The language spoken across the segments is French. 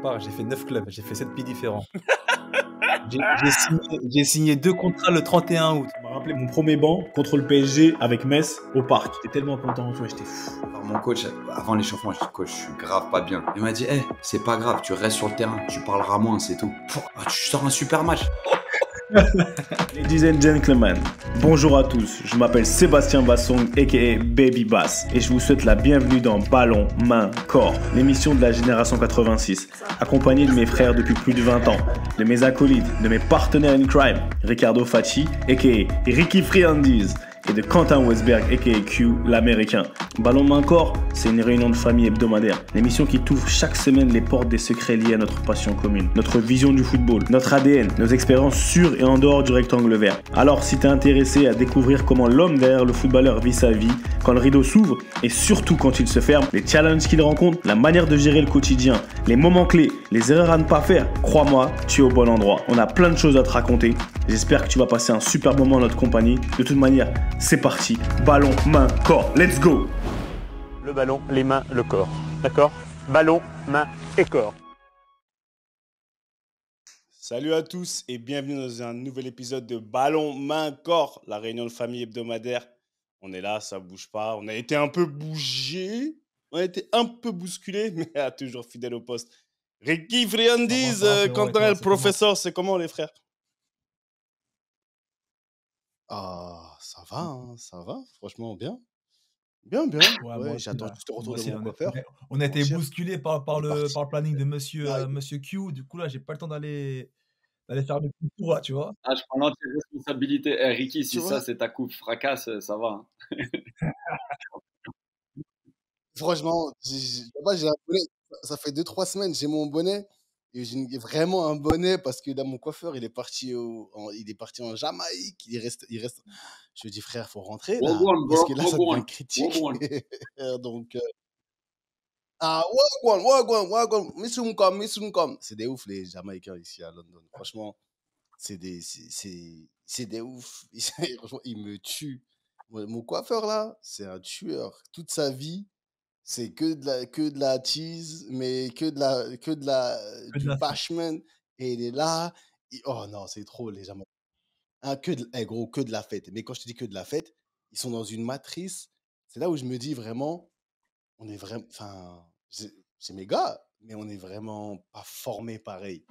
part, j'ai fait 9 clubs, j'ai fait 7 pays différents. J'ai signé 2 contrats le 31 août. Ça m'a rappelé mon premier banc contre le PSG avec Metz au parc. J'étais tellement content, tu vois, j'étais fou. Alors, mon coach, avant l'échauffement, je dis coach, je suis grave pas bien. Il m'a dit, hey, c'est pas grave, tu restes sur le terrain, tu parleras moins, c'est tout. Tu sors un super match. Ladies and gentlemen, bonjour à tous, je m'appelle Sébastien Bassong aka Baby Bass et je vous souhaite la bienvenue dans Ballon, Main, Corps, l'émission de la génération 86, accompagné de mes frères depuis plus de 20 ans, de mes acolytes, de mes partenaires in crime, Ricardo Facci aka Ricky Friandiz et de Quentin Westberg aka Q l'américain. Ballon Main Corps, c'est une réunion de famille hebdomadaire, l'émission qui t'ouvre chaque semaine les portes des secrets liés à notre passion commune, notre vision du football, notre ADN, nos expériences sur et en dehors du rectangle vert. Alors si t'es intéressé à découvrir comment l'homme derrière le footballeur vit sa vie, quand le rideau s'ouvre et surtout quand il se ferme, les challenges qu'il rencontre, la manière de gérer le quotidien, les moments clés, les erreurs à ne pas faire, crois-moi, tu es au bon endroit. On a plein de choses à te raconter. J'espère que tu vas passer un super moment en notre compagnie. De toute manière, c'est parti. Ballon, main, corps. Let's go! Le ballon, les mains, le corps. D'accord? Ballon, main et corps. Salut à tous et bienvenue dans un nouvel épisode de Ballon, main, corps, la réunion de famille hebdomadaire. On est là, ça bouge pas. On a été un peu bougé, on a été un peu bousculé, mais toujours fidèle au poste. Ricky Friandiz, Quentin le professeur, c'est comment les frères? Ah, ça va, hein, ça va, franchement bien. Bien. Ouais, j'attends juste le retour de mon coiffeur. On a été Cher. bousculé par Il est le parti. planning de monsieur, Ah, monsieur Q. Du coup, là, j'ai pas le temps d'aller faire le petit tour, là, tu vois. Ah, je prends l'entière responsabilité. Eh, Ricky, tu si vois, ça, c'est ta coupe fracasse, ça va. Hein. Franchement, moi, j'ai un bonnet. Ça fait 2-3 semaines, j'ai mon bonnet. Et j'ai vraiment un bonnet parce que là, mon coiffeur, il est parti en Jamaïque. Il reste. Je lui dis, frère, faut rentrer là. Wagwan, Parce bro. que là, ça devient Wagwan. critique. Wagwan. Donc, wagwan. Missoum. C'est des ouf, les Jamaïcains ici à London. Franchement, c'est des ouf. Franchement, ils me tuent. Mon coiffeur là, c'est un tueur. Toute sa vie. C'est que de la cheese, mais Que de du la fête. bashment. Et il est là. Oh non, c'est trop, les Jamaïcains. Ah, gros, que de la fête. Mais quand je te dis que de la fête, ils sont dans une matrice. C'est là où je me dis vraiment, on est vraiment. Enfin, c'est mes gars, mais on est vraiment pas formés pareil.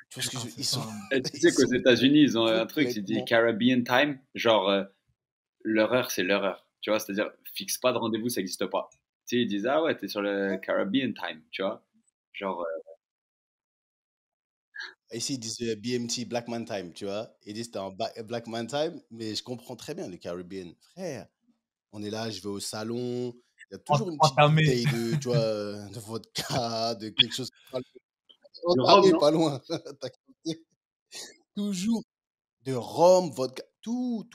Tu vois ce que Ah, je. c'est Ils ça, sont, hein. Eh, tu ils sais qu'aux sont États-Unis, ils ont un truc, c'est dit complètement. Caribbean time. Genre, leur heure, c'est leur heure. Tu vois, c'est-à-dire, fixe pas de rendez-vous, ça n'existe pas. Tu sais, ils disent, ah ouais, t'es sur le Caribbean time, tu vois. Genre, Ici, ils disent BMT, Black Man Time, tu vois. Ils disent t'es en Black Man Time, mais je comprends très bien le Caribbean. Frère, on est là, je vais au salon, il y a toujours une petite Entamé. bouteille de, tu vois, de vodka, de quelque chose. le rhum, Entamé, non? pas loin. T'as capté. Toujours de rhum, vodka, tout.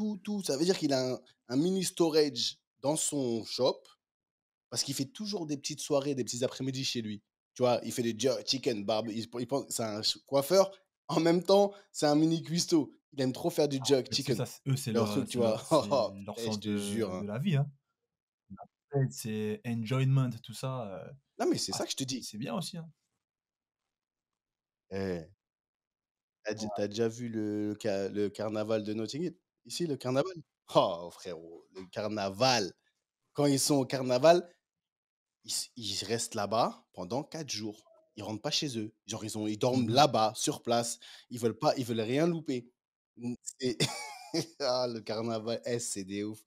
Ça veut dire qu'il a un mini storage dans son shop parce qu'il fait toujours des petites soirées, des petits après-midi chez lui. Tu vois, il fait des jerk chicken, barbecue. Il pense c'est un coiffeur. En même temps, c'est un mini cuistot. Il aime trop faire du jerk Mais tu sais, chicken. ça, eux, c'est Leur truc, tu vois. leur Je sens te jure. de Hein. la vie, hein. Après, c'est enjoyment, tout ça. Non, mais c'est Ah, ça que je te dis. c'est bien aussi, hein. Eh, t'as déjà vu le carnaval de Notting Hill? Ici, le carnaval? Oh, frérot, le carnaval. Quand ils sont au carnaval, ils restent là-bas pendant 4 jours. Ils rentrent pas chez eux. Genre, ils dorment Mhm. là-bas, sur place. Ils veulent rien louper. C'est ah, le carnaval, c'est des ouf.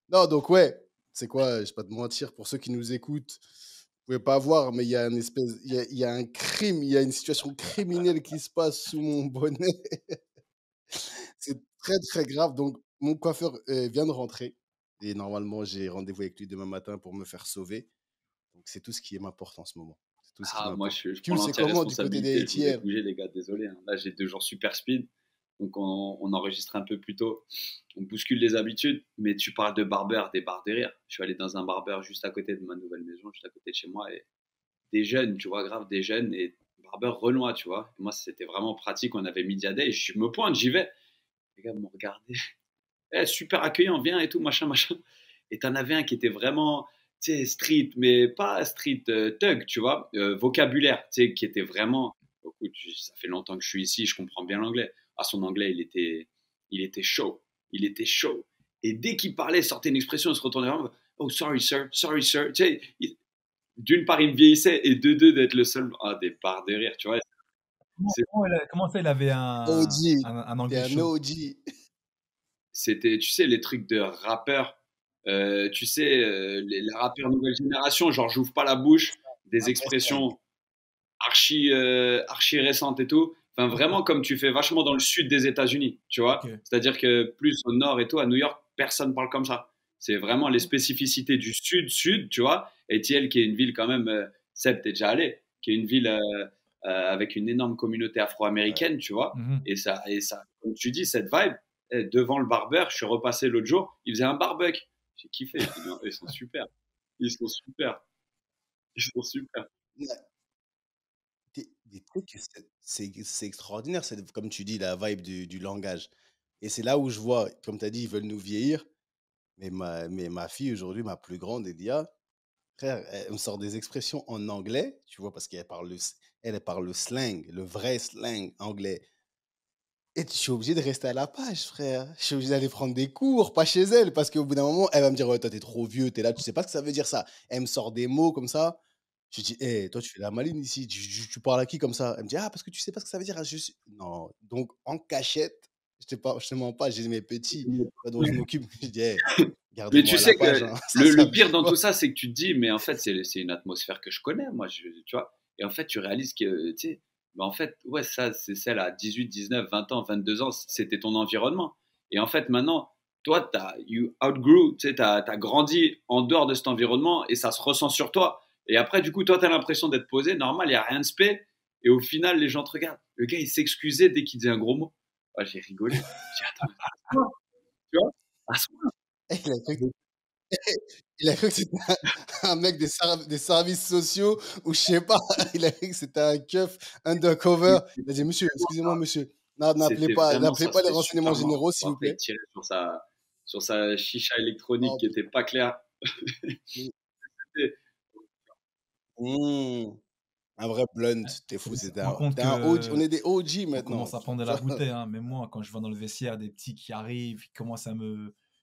Non, donc ouais, c'est quoi, je vais pas te mentir, pour ceux qui nous écoutent, vous pouvez pas voir, mais il y a il y a un crime, il y a une situation criminelle qui se passe sous mon bonnet. C'est très, très grave. Donc, mon coiffeur vient de rentrer et normalement, j'ai rendez-vous avec lui demain matin pour me faire sauver. Donc, c'est tout ce qui m'importe en ce moment. C'est tout ce qui Ah, moi, m'importe. je prends Q, c'est l'entière comment du côté des responsabilité. Je vous ai ATM? bougé, les gars, désolé. Hein. Là, j'ai 2 jours super speed. Donc, on enregistre un peu plus tôt. On bouscule les habitudes. Mais tu parles de barbeur, des barres de rire. Je suis allé dans un barbeur juste à côté de ma nouvelle maison, juste à côté de chez moi. Et des jeunes, tu vois, grave, des jeunes. Et barbeur renois, tu vois. Et moi, c'était vraiment pratique. On avait Media Day. Et je me pointe, j'y vais. Les gars m'ont regardé. Eh, super accueillant, viens et tout, machin. Et t'en avais un qui était vraiment, tu sais, street, mais pas street thug, tu vois, vocabulaire, tu sais, qui était vraiment Écoute, ça fait longtemps que je suis ici, je comprends bien l'anglais. Ah, son anglais, il était chaud. Il était chaud. Et dès qu'il parlait, sortait une expression, il se retournait vers moi. Oh, sorry, sir. Sorry, sir. Tu sais, d'une part, il me vieillissait, et de deux, d'être le seul. Ah, des barres de rire, tu vois. Comment ça, il avait OG, un t'es anglais un chaud? OG. C'était, tu sais, les trucs de rappeurs. Tu sais, les rappeurs nouvelle génération, genre, j'ouvre pas la bouche, Un des vrai slang. expressions archi récentes et tout. Enfin, vraiment comme tu fais vachement dans le sud des États-Unis, tu vois. Ok. C'est-à-dire que plus au nord et tout, à New York, personne parle comme ça. C'est vraiment les spécificités du sud-sud, tu vois. Et Thiel, qui est une ville quand même, Seb, t'es déjà allé, qui est une ville avec une énorme communauté Ouais. afro-américaine, tu vois. Mhm. Et ça, comme tu dis, cette vibe, devant le barbeur, je suis repassé l'autre jour, il faisait un barbecue. J'ai kiffé. J'ai dit, non, ils sont super. Ils sont super. Ils sont super. Ouais. Des trucs, c'est extraordinaire, comme tu dis, la vibe du langage. Et c'est là où je vois, comme tu as dit, ils veulent nous vieillir. Mais ma fille, aujourd'hui, ma plus grande, Elia, frère, elle me sort des expressions en anglais, tu vois, parce qu'elle parle elle parle le slang, le vrai slang anglais. Et je suis obligé de rester à la page, frère. Je suis obligé d'aller prendre des cours, pas chez elle, parce qu'au bout d'un moment, elle va me dire, ouais, toi, t'es trop vieux, t'es là, tu sais pas ce que ça veut dire ça. Elle me sort des mots comme ça. Je dis, hé, toi, tu fais la maline ici, tu parles à qui comme ça? Elle me dit, ah, parce que tu sais pas ce que ça veut dire. Non, donc en cachette, je te mens pas, j'ai mes petits dont je m'occupe. Je dis, hé, Mais tu gardez-moi à la sais page, que hein. le Ça pire bouge dans pas. tout ça, c'est que tu te dis, mais en fait, c'est une atmosphère que je connais, moi, tu vois. Et en fait, tu réalises que, tu sais, bah, en fait, ouais, ça, c'est celle à 18, 19, 20 ans, 22 ans, c'était ton environnement. Et en fait, maintenant, toi, you outgrew, tu sais, t'as grandi en dehors de cet environnement et ça se ressent sur toi. Et après, du coup, toi, t'as l'impression d'être posé, normal, il n'y a rien de spé. Et au final, les gens te regardent. Le gars, il s'excusait dès qu'il disait un gros mot. Ah, j'ai rigolé. J'ai dit, attends, à ce point, tu vois, à ce point. Il a cru il a cru que c'était un mec des services sociaux ou je sais pas, il a cru que c'était un keuf undercover. Il a dit: «Monsieur, excusez-moi monsieur, non, C'était vraiment n'appelez ça, pas les c'était renseignements super marrant. généraux Bon, s'il vous après, il plaît». tirait sur sa chicha électronique Oh, qui était pas claire. mmh, Et- mmh, un vrai blunt, tu fou, On se rend compte tu un OG, on que est des OG on maintenant. commence à prendre de Tu la vois? bouteille, hein. Même moi, quand je vois dans le vestiaire des petits qui arrivent, qui commencent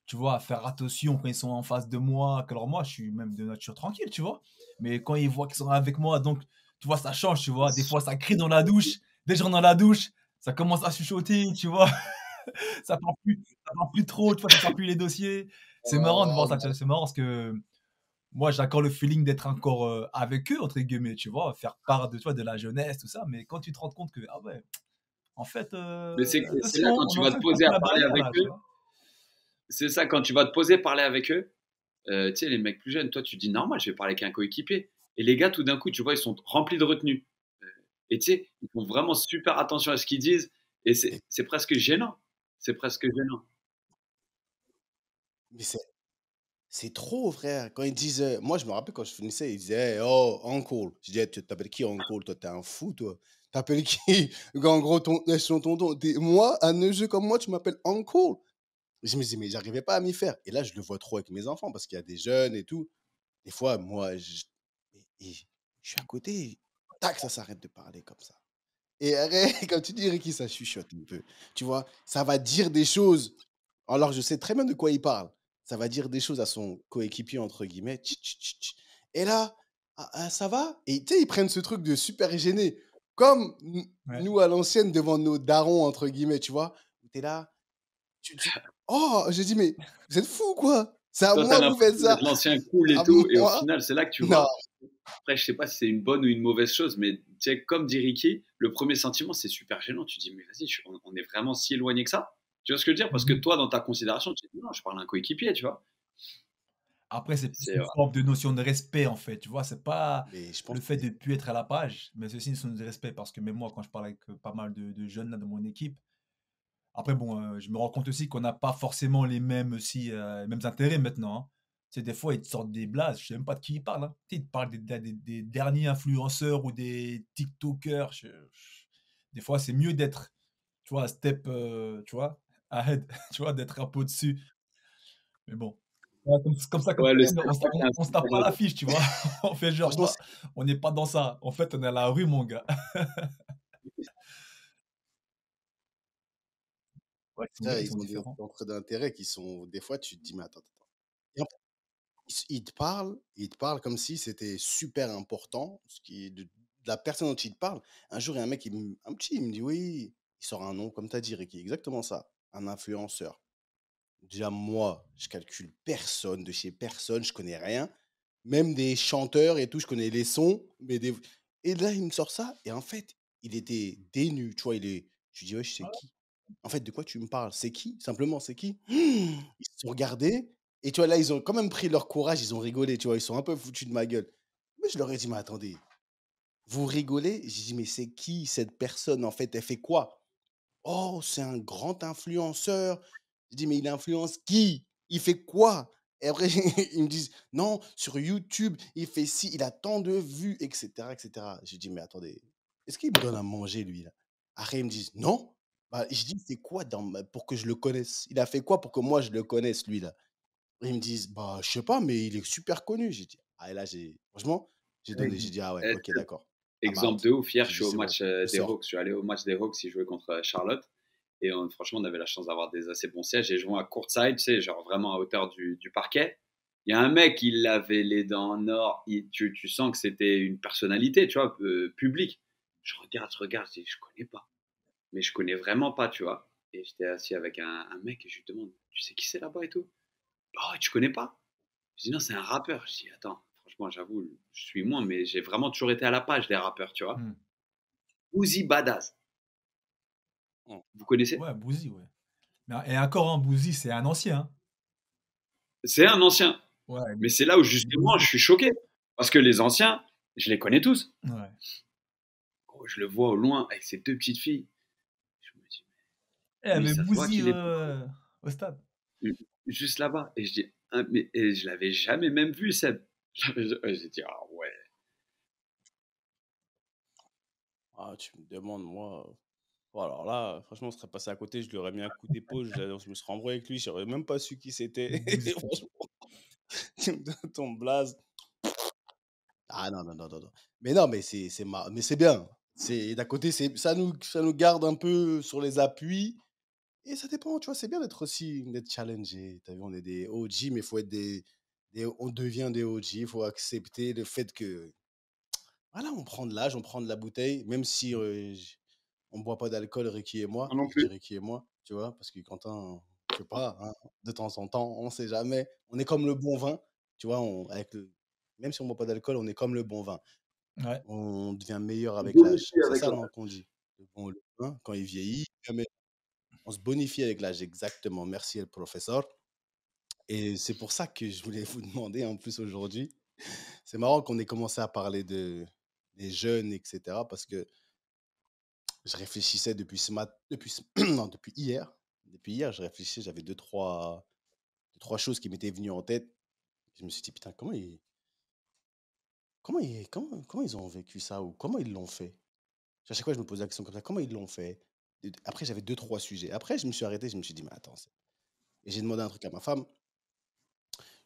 tu vois, à faire attention quand ils sont en face de moi. Alors moi, je suis même de nature tranquille, tu vois. Mais quand ils voient qu'ils sont avec moi, donc, tu vois, ça change, tu vois. Des fois, ça crie dans la douche. Dès que je rentre dans la douche, ça commence à chuchoter, tu vois. Ça parle plus trop, tu vois, ça sort plus les dossiers. C'est marrant de voir Oh, ça, tu vois. C'est marrant parce que moi, j'ai encore le feeling d'être encore avec eux, entre guillemets, tu vois, faire part de toi, de la jeunesse, tout ça. Mais quand tu te rends compte que, ah ouais, en fait, Mais c'est là attention, quand on tu est en vas train te de poser passer à la parler barrière avec là, tu eux. vois. C'est ça, quand tu vas te poser parler avec eux. Tu sais, les mecs plus jeunes, toi, tu dis normal, je vais parler avec un coéquipier. Et les gars, tout d'un coup, tu vois, ils sont remplis de retenue. Et tu sais, ils font vraiment super attention à ce qu'ils disent. Et mais c'est presque gênant. C'est presque gênant. mais c'est trop, frère. Quand ils disent, moi, je me rappelle quand je finissais, ils disaient: «Hey, oh, uncle». Je disais: «Tu t'appelles qui uncle? Toi, t'es un fou, toi. T'appelles qui? En gros, son tonton. Moi, un neveu comme moi, tu m'appelles uncle». Je me dis: «Mais j'arrivais pas à m'y faire». Et là, je le vois trop avec mes enfants parce qu'il y a des jeunes et tout. Des fois, moi, et je suis à côté, tac, ça s'arrête de parler comme ça. Et arrête, comme tu dis, Ricky, ça chuchote un peu. Tu vois, ça va dire des choses. Alors, je sais très bien de quoi il parle. Ça va dire des choses à son coéquipier, entre guillemets. Tch, tch, tch, tch. Et là, ça va? Et tu sais, ils prennent ce truc de super gêné. Comme Ouais. nous, à l'ancienne, devant nos darons, entre guillemets, tu vois. Tu es là. Oh, j'ai dit, mais vous êtes fous, quoi? C'est à Toi, tu as moi que vous faites l'impression ça. d'être l'ancien cool et À tout. Et au moi? final, c'est là que tu Non. vois. Après, je sais pas si c'est une bonne ou une mauvaise chose, mais tu sais, comme dit Ricky, le premier sentiment, c'est super gênant. Tu te dis, mais vas-y, on est vraiment si éloigné que ça. Tu vois ce que je veux dire? Parce que Mhm. toi, dans ta considération, tu te dis, non, je parle à un coéquipier, tu vois. Après, c'est plus C'est, une forme de notion de respect, en fait. Tu vois, c'est pas Mais je pense le que fait de ne plus être à la page, mais c'est aussi une notion de respect. Parce que même moi, quand je parle avec pas mal de jeunes là, de mon équipe, après, bon, je me rends compte aussi qu'on n'a pas forcément les mêmes intérêts maintenant, hein. Tu sais, des fois, ils te sortent des blazes, je sais même pas de qui ils parlent, hein. Tu sais, ils te parlent des derniers influenceurs ou des TikTokers. Des fois, c'est mieux d'être, tu vois, un step, tu vois, ahead, tu vois, d'être un peu au-dessus. Mais bon, ouais, comme ça, comme ouais, le tu dis, step back, on se tape pas la fiche, tu vois. On fait genre, franchement, on n'est pas dans ça. En fait, on est à la rue, mon gars. Ouais, Ça, ils ils sont ont des différents. centres d'intérêt qui sont des fois, tu te dis: «Mais attends, attends». Et en fait, ils te parlent comme si c'était super important, ce qui est de la personne dont ils te parlent. Un jour, il y a un mec, un petit, il me dit: «Oui», il sort un nom comme tu as dit, Ricky, exactement ça, un influenceur. Déjà, moi, je calcule personne, de chez personne, je connais rien. Même des chanteurs et tout, je connais les sons, mais des... Et là, il me sort ça, et en fait, il était dénu, tu vois, Je lui dis: «Ouais, je sais qui?» En fait, de quoi tu me parles? C'est qui? Simplement, c'est qui? Ils se sont regardés, et tu vois, là, ils ont quand même pris leur courage, ils ont rigolé, tu vois, ils sont un peu foutus de ma gueule. Mais je leur ai dit: «Mais attendez, vous rigolez?» J'ai dit: «Mais c'est qui cette personne, en fait? Elle fait quoi?» «Oh, c'est un grand influenceur». Je dis: «Mais il influence qui? Il fait quoi?» Et après, ils me disent: «Non, sur YouTube, il fait ci, il a tant de vues», et cetera, et cetera. Je dis: «Mais attendez, est-ce qu'il me donne à manger, lui, là?» Après, ils me disent: «Non». Bah, je dis: «C'est quoi pour que je le connaisse? Il a fait quoi pour que moi je le connaisse, lui, là?» Ils me disent: «Bah, je sais pas, mais il est super connu». J'ai dit: «Ah», et là, franchement, j'ai donné. J'ai dit: «Ah ouais, Eh, OK, d'accord. I'm exemple out». de ouf, hier, je J'ai suis dit: au «C'est bon, match je des sors». Hawks. Je suis allé au match des Hawks, ils jouaient contre Charlotte. Et franchement, on avait la chance d'avoir des assez bons sièges. Et je jouais à courtside, tu sais, genre vraiment à hauteur du parquet. Il y a un mec, il avait les dents en or. Tu sens que c'était une personnalité, tu vois, publique. Je regarde, je dis, je connais pas. Mais je connais vraiment pas, tu vois. Et j'étais assis avec un mec et je lui demande, tu sais qui c'est là-bas et tout? Oh, tu connais pas? Je dis, non, c'est un rappeur. Je dis, attends, franchement, j'avoue, je suis moins, mais j'ai vraiment toujours été à la page des rappeurs, tu vois. Hmm. Uzi Badass, Mmh. vous connaissez? Ouais, Boozy, ouais. Et encore, un Boozy, c'est un ancien, hein. C'est un ancien. Ouais, Mais c'est là où justement je Boozy. suis choqué. Parce que les anciens, je les connais tous. Ouais. Oh, je le vois au loin avec ses deux petites filles. Je me dis, Il y lui, avait ça se voit Boozy qu'il est au stade. juste là-bas. Et je dis, ah, mais et je l'avais jamais même vu, Seb. J'ai dit, ah ouais. Ah, tu me demandes, moi. Bon, alors là, franchement, on serait passé à côté, je lui aurais mis un coup d'épaule, je me serais embrouillé avec lui, j'aurais même pas su qui c'était. Et Boozy. franchement, tu me donnes ton blaze. Ah non, non, non, non, non. Mais non, mais mais c'est bien. D'un côté, ça nous garde un peu sur les appuis. Et ça dépend, tu vois, c'est bien d'être challengé. T'as vu, on est des OG, mais il faut être on devient des OG, il faut accepter le fait que, voilà, on prend de l'âge, on prend de la bouteille, même si on ne boit pas d'alcool, Ricky et moi. Moi non Je dis plus. Ricky et moi, tu vois, parce que Quentin, je sais pas, hein, de temps en temps, on ne sait jamais. On est comme le bon vin, tu vois, même si on ne boit pas d'alcool, on est comme le bon vin. Ouais. On devient meilleur avec l'âge. Bonifie C'est avec ça, la. non, qu'on dit. Le vin, quand il vieillit, on se bonifie avec l'âge, exactement. Merci, le professeur. Et c'est pour ça que je voulais vous demander, en plus, aujourd'hui. C'est marrant qu'on ait commencé à parler des jeunes, etc. Parce que je réfléchissais depuis ce matin, non, depuis hier. Depuis hier, je réfléchissais, j'avais deux, trois choses qui m'étaient venues en tête. Je me suis dit, putain, comment ils ont vécu ça, ou comment ils l'ont fait? À chaque fois, je me posais la question comme ça, comment ils l'ont fait? Après, j'avais deux, trois sujets. Après, je me suis arrêté, je me suis dit, mais attends. Et j'ai demandé un truc à ma femme.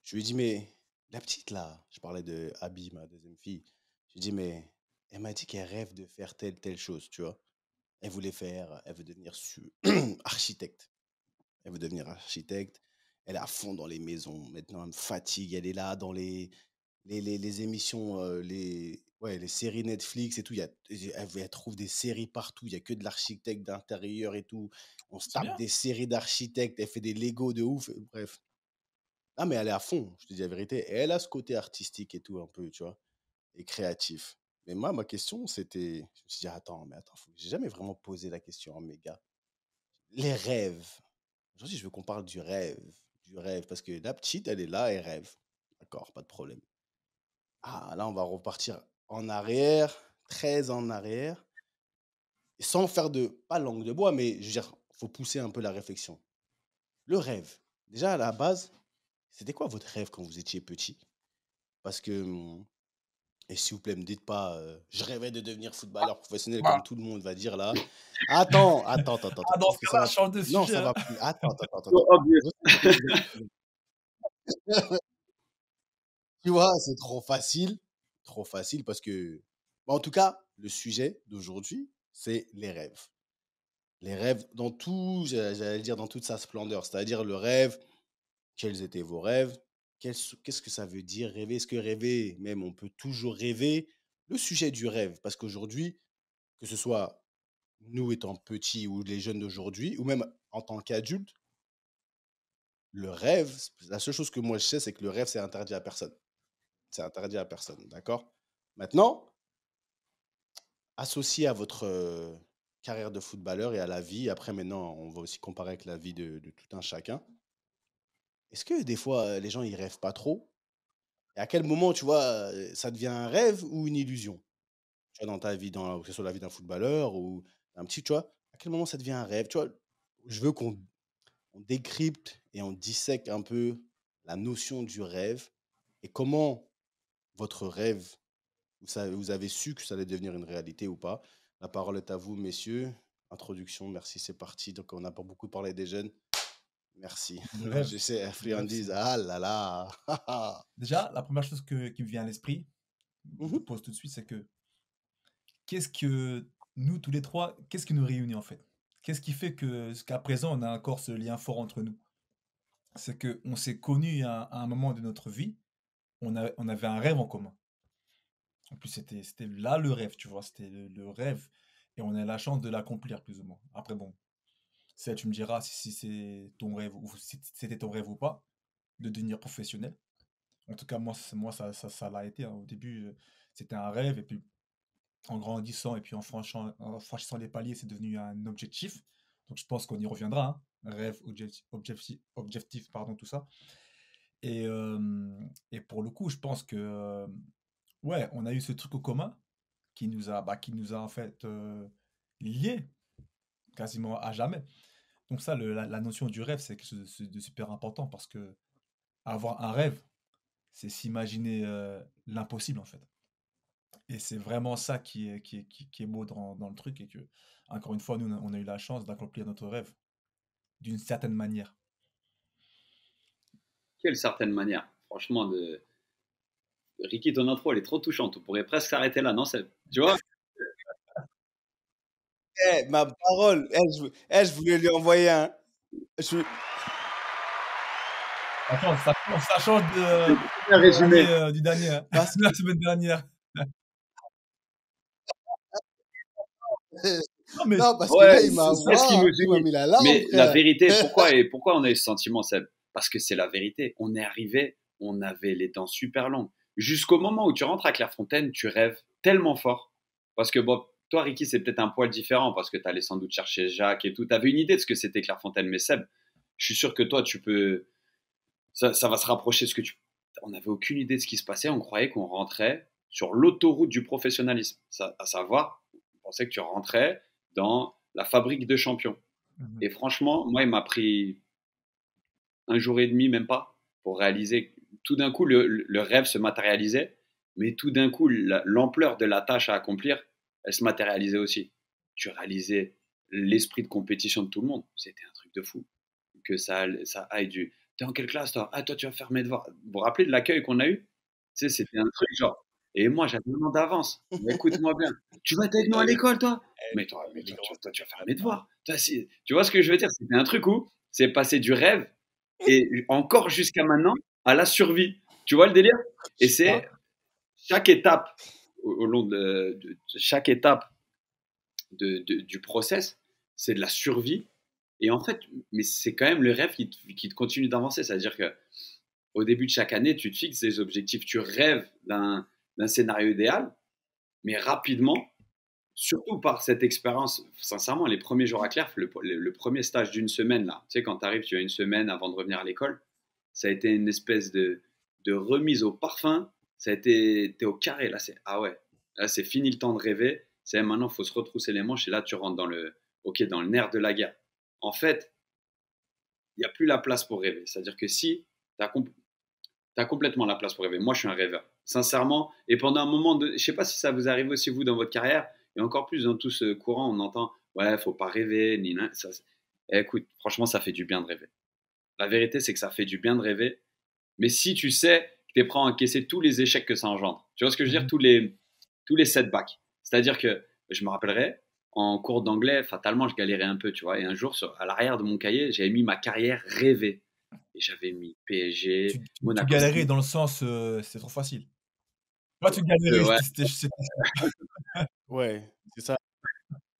Je lui ai dit, mais la petite là, je parlais de Abby, ma deuxième fille. Je lui ai dit, mais elle m'a dit qu'elle rêve de faire telle chose, tu vois. Elle veut devenir architecte. Elle veut devenir architecte. Elle est à fond dans les maisons. Maintenant, elle me fatigue. Elle est là dans les émissions, les séries Netflix et tout. Elle trouve des séries partout. Il n'y a que de l'architecte d'intérieur et tout. On se C'est tape bien. des séries d'architectes. Elle fait des Lego de ouf. Bref. Ah, mais elle est à fond, je te dis la vérité. Et elle a ce côté artistique et tout, un peu, tu vois, et créatif. Mais moi, ma question, c'était. Je me suis dit, attends, j'ai jamais vraiment posé la question à mes gars. Les rêves. Aujourd'hui, je veux qu'on parle du rêve. Du rêve. Parce que la petite, elle est là, elle rêve. D'accord, pas de problème. Ah, là, on va repartir en arrière, très en arrière, et sans faire pas langue de bois, mais je veux dire, faut pousser un peu la réflexion. Le rêve. Déjà, à la base, c'était quoi votre rêve quand vous étiez petit? Parce que, et s'il vous plaît, me dites pas, je rêvais de devenir footballeur professionnel, Ah, comme tout le monde va dire là. Attends, dans parce ce que ça cas-là, va. change de Non, sujet, ça hein. va plus. Attends. So obvious. Tu vois, c'est trop facile. Trop facile parce que. En tout cas, le sujet d'aujourd'hui, c'est les rêves. les rêves dans tout, j'allais dire dans toute sa splendeur. C'est-à-dire le rêve, quels étaient vos rêves? Qu'est-ce que ça veut dire rêver? Est-ce que rêver, même on peut toujours rêver? Le sujet du rêve, parce qu'aujourd'hui, que ce soit nous étant petits ou les jeunes d'aujourd'hui, ou même en tant qu'adultes, le rêve, la seule chose que moi je sais, c'est que le rêve, c'est interdit à personne. C'est interdit à personne, d'accord? Maintenant, associé à votre carrière de footballeur et à la vie, après maintenant, on va aussi comparer avec la vie de tout un chacun. Est-ce que des fois, les gens, ils rêvent pas trop? Et à quel moment, tu vois, ça devient un rêve ou une illusion? Tu vois, dans ta vie, que ce soit la vie d'un footballeur ou un petit, tu vois, à quel moment ça devient un rêve? Tu vois, je veux qu'on on décrypte et on dissèque un peu la notion du rêve et comment votre rêve, vous avez su que ça allait devenir une réalité ou pas. La parole est à vous, messieurs. Introduction, merci, c'est parti. Donc, on n'a pas beaucoup parlé des jeunes. Merci. Le Non, rêve, je sais, le rêve, friandise, ah là là. déjà, la première chose qui me vient à l'esprit, je Mhm. pose tout de suite, c'est que qu'est-ce que nous, tous les trois, qu'est-ce qui nous réunit en fait? Qu'est-ce qui fait que jusqu'à présent, on a encore ce lien fort entre nous? C'est que on s'est connus à un moment de notre vie, on avait un rêve en commun. En plus, c'était là le rêve, tu vois, c'était le rêve. Et on a la chance de l'accomplir, plus ou moins. Après, bon, ça, tu me diras si c'est ton rêve ou si c'était ton rêve ou pas, de devenir professionnel. En tout cas, moi ça l'a été, hein. Au début, c'était un rêve, et puis en grandissant et puis en franchissant les paliers, c'est devenu un objectif. Donc, je pense qu'on y reviendra, hein. Rêve, objectif, pardon, tout ça. Et pour le coup, je pense que, ouais, on a eu ce truc au commun qui nous a en fait liés quasiment à jamais. Donc ça, la notion du rêve, c'est quelque chose de super important parce que avoir un rêve, c'est s'imaginer l'impossible en fait. Et c'est vraiment ça qui est beau dans le truc, et que, encore une fois, nous, on a eu la chance d'accomplir notre rêve d'une certaine manière. Quelle certaine manière. Franchement, Ricky, ton intro, elle est trop touchante. On pourrait presque s'arrêter là, non? Tu vois? Ma parole, je voulais lui envoyer un. Je- Ça change Bien résumé. du dernier, hein. parce La semaine dernière. Non, mais Non, parce que Ouais, là, c'est ce qui nous il m'a unit. mis la larme, Mais la frère. vérité, pourquoi on a eu ce sentiment, Seb? Parce que c'est la vérité. On est arrivé, on avait les dents super longues. Jusqu'au moment où tu rentres à Clairefontaine, tu rêves tellement fort. Parce que bon, toi, Ricky, c'est peut-être un poil différent parce que tu allais sans doute chercher Jacques et tout. Tu avais une idée de ce que c'était Clairefontaine. Mais Seb, je suis sûr que toi, tu peux. Ça va se rapprocher de ce que tu. On n'avait aucune idée de ce qui se passait. On croyait qu'on rentrait sur l'autoroute du professionnalisme. À savoir, on pensait que tu rentrais dans la fabrique de champions. Mhm. Et franchement, moi, il m'a pris un jour et demi, même pas, pour réaliser. Tout d'un coup, le rêve se matérialisait, mais tout d'un coup, l'ampleur de la tâche à accomplir, elle se matérialisait aussi. Tu réalisais l'esprit de compétition de tout le monde. C'était un truc de fou. Que ça aille du. T'es en quelle classe, toi? Ah, toi, tu vas faire mes devoirs. Vous vous rappelez de l'accueil qu'on a eu? Tu sais, c'était un truc genre. Et moi, j'avais un an d'avance. Mais écoute-moi bien. Tu vas être avec nous à l'école, toi? Mais toi, tu vas faire mes devoirs. Toi, tu vois ce que je veux dire? C'était un truc où c'est passé du rêve et encore jusqu'à maintenant à la survie. Tu vois le délire? Et Ah, c'est chaque étape au long de chaque étape du process, c'est de la survie. Et en fait, mais c'est quand même le rêve qui te continue d'avancer. C'est-à-dire que au début de chaque année, tu te fixes des objectifs, tu rêves d'un scénario idéal, mais rapidement, surtout par cette expérience, sincèrement, les premiers jours à Claire, le premier stage d'une semaine, là, tu sais, quand tu arrives, tu as une semaine avant de revenir à l'école, ça a été une espèce de remise au parfum. Ça a été, t'es au carré, là, ah ouais, là, c'est fini le temps de rêver. C'est maintenant, il faut se retrousser les manches, et là, tu rentres dans le nerf de la guerre. En fait, il n'y a plus la place pour rêver. C'est-à-dire que si tu as complètement la place pour rêver, moi, je suis un rêveur, sincèrement. Et pendant un moment, je ne sais pas si ça vous arrive aussi, vous, dans votre carrière, et encore plus dans tout ce courant, on entend, ouais, faut pas rêver, ni ça. Écoute, franchement, ça fait du bien de rêver. La vérité, c'est que ça fait du bien de rêver. Mais si tu sais que tu es prêt à encaisser tous les échecs que ça engendre, tu vois ce que je veux dire, mhm. tous les setbacks. C'est-à-dire que je me rappellerai, en cours d'anglais, fatalement, je galérais un peu, tu vois. Et un jour, à l'arrière de mon cahier, j'avais mis ma carrière rêvée. Et j'avais mis PSG, Tu Monaco. galérais dans le sens, c'est trop facile. Pas tu galérais, Ouais, c'était Ouais, c'est ça.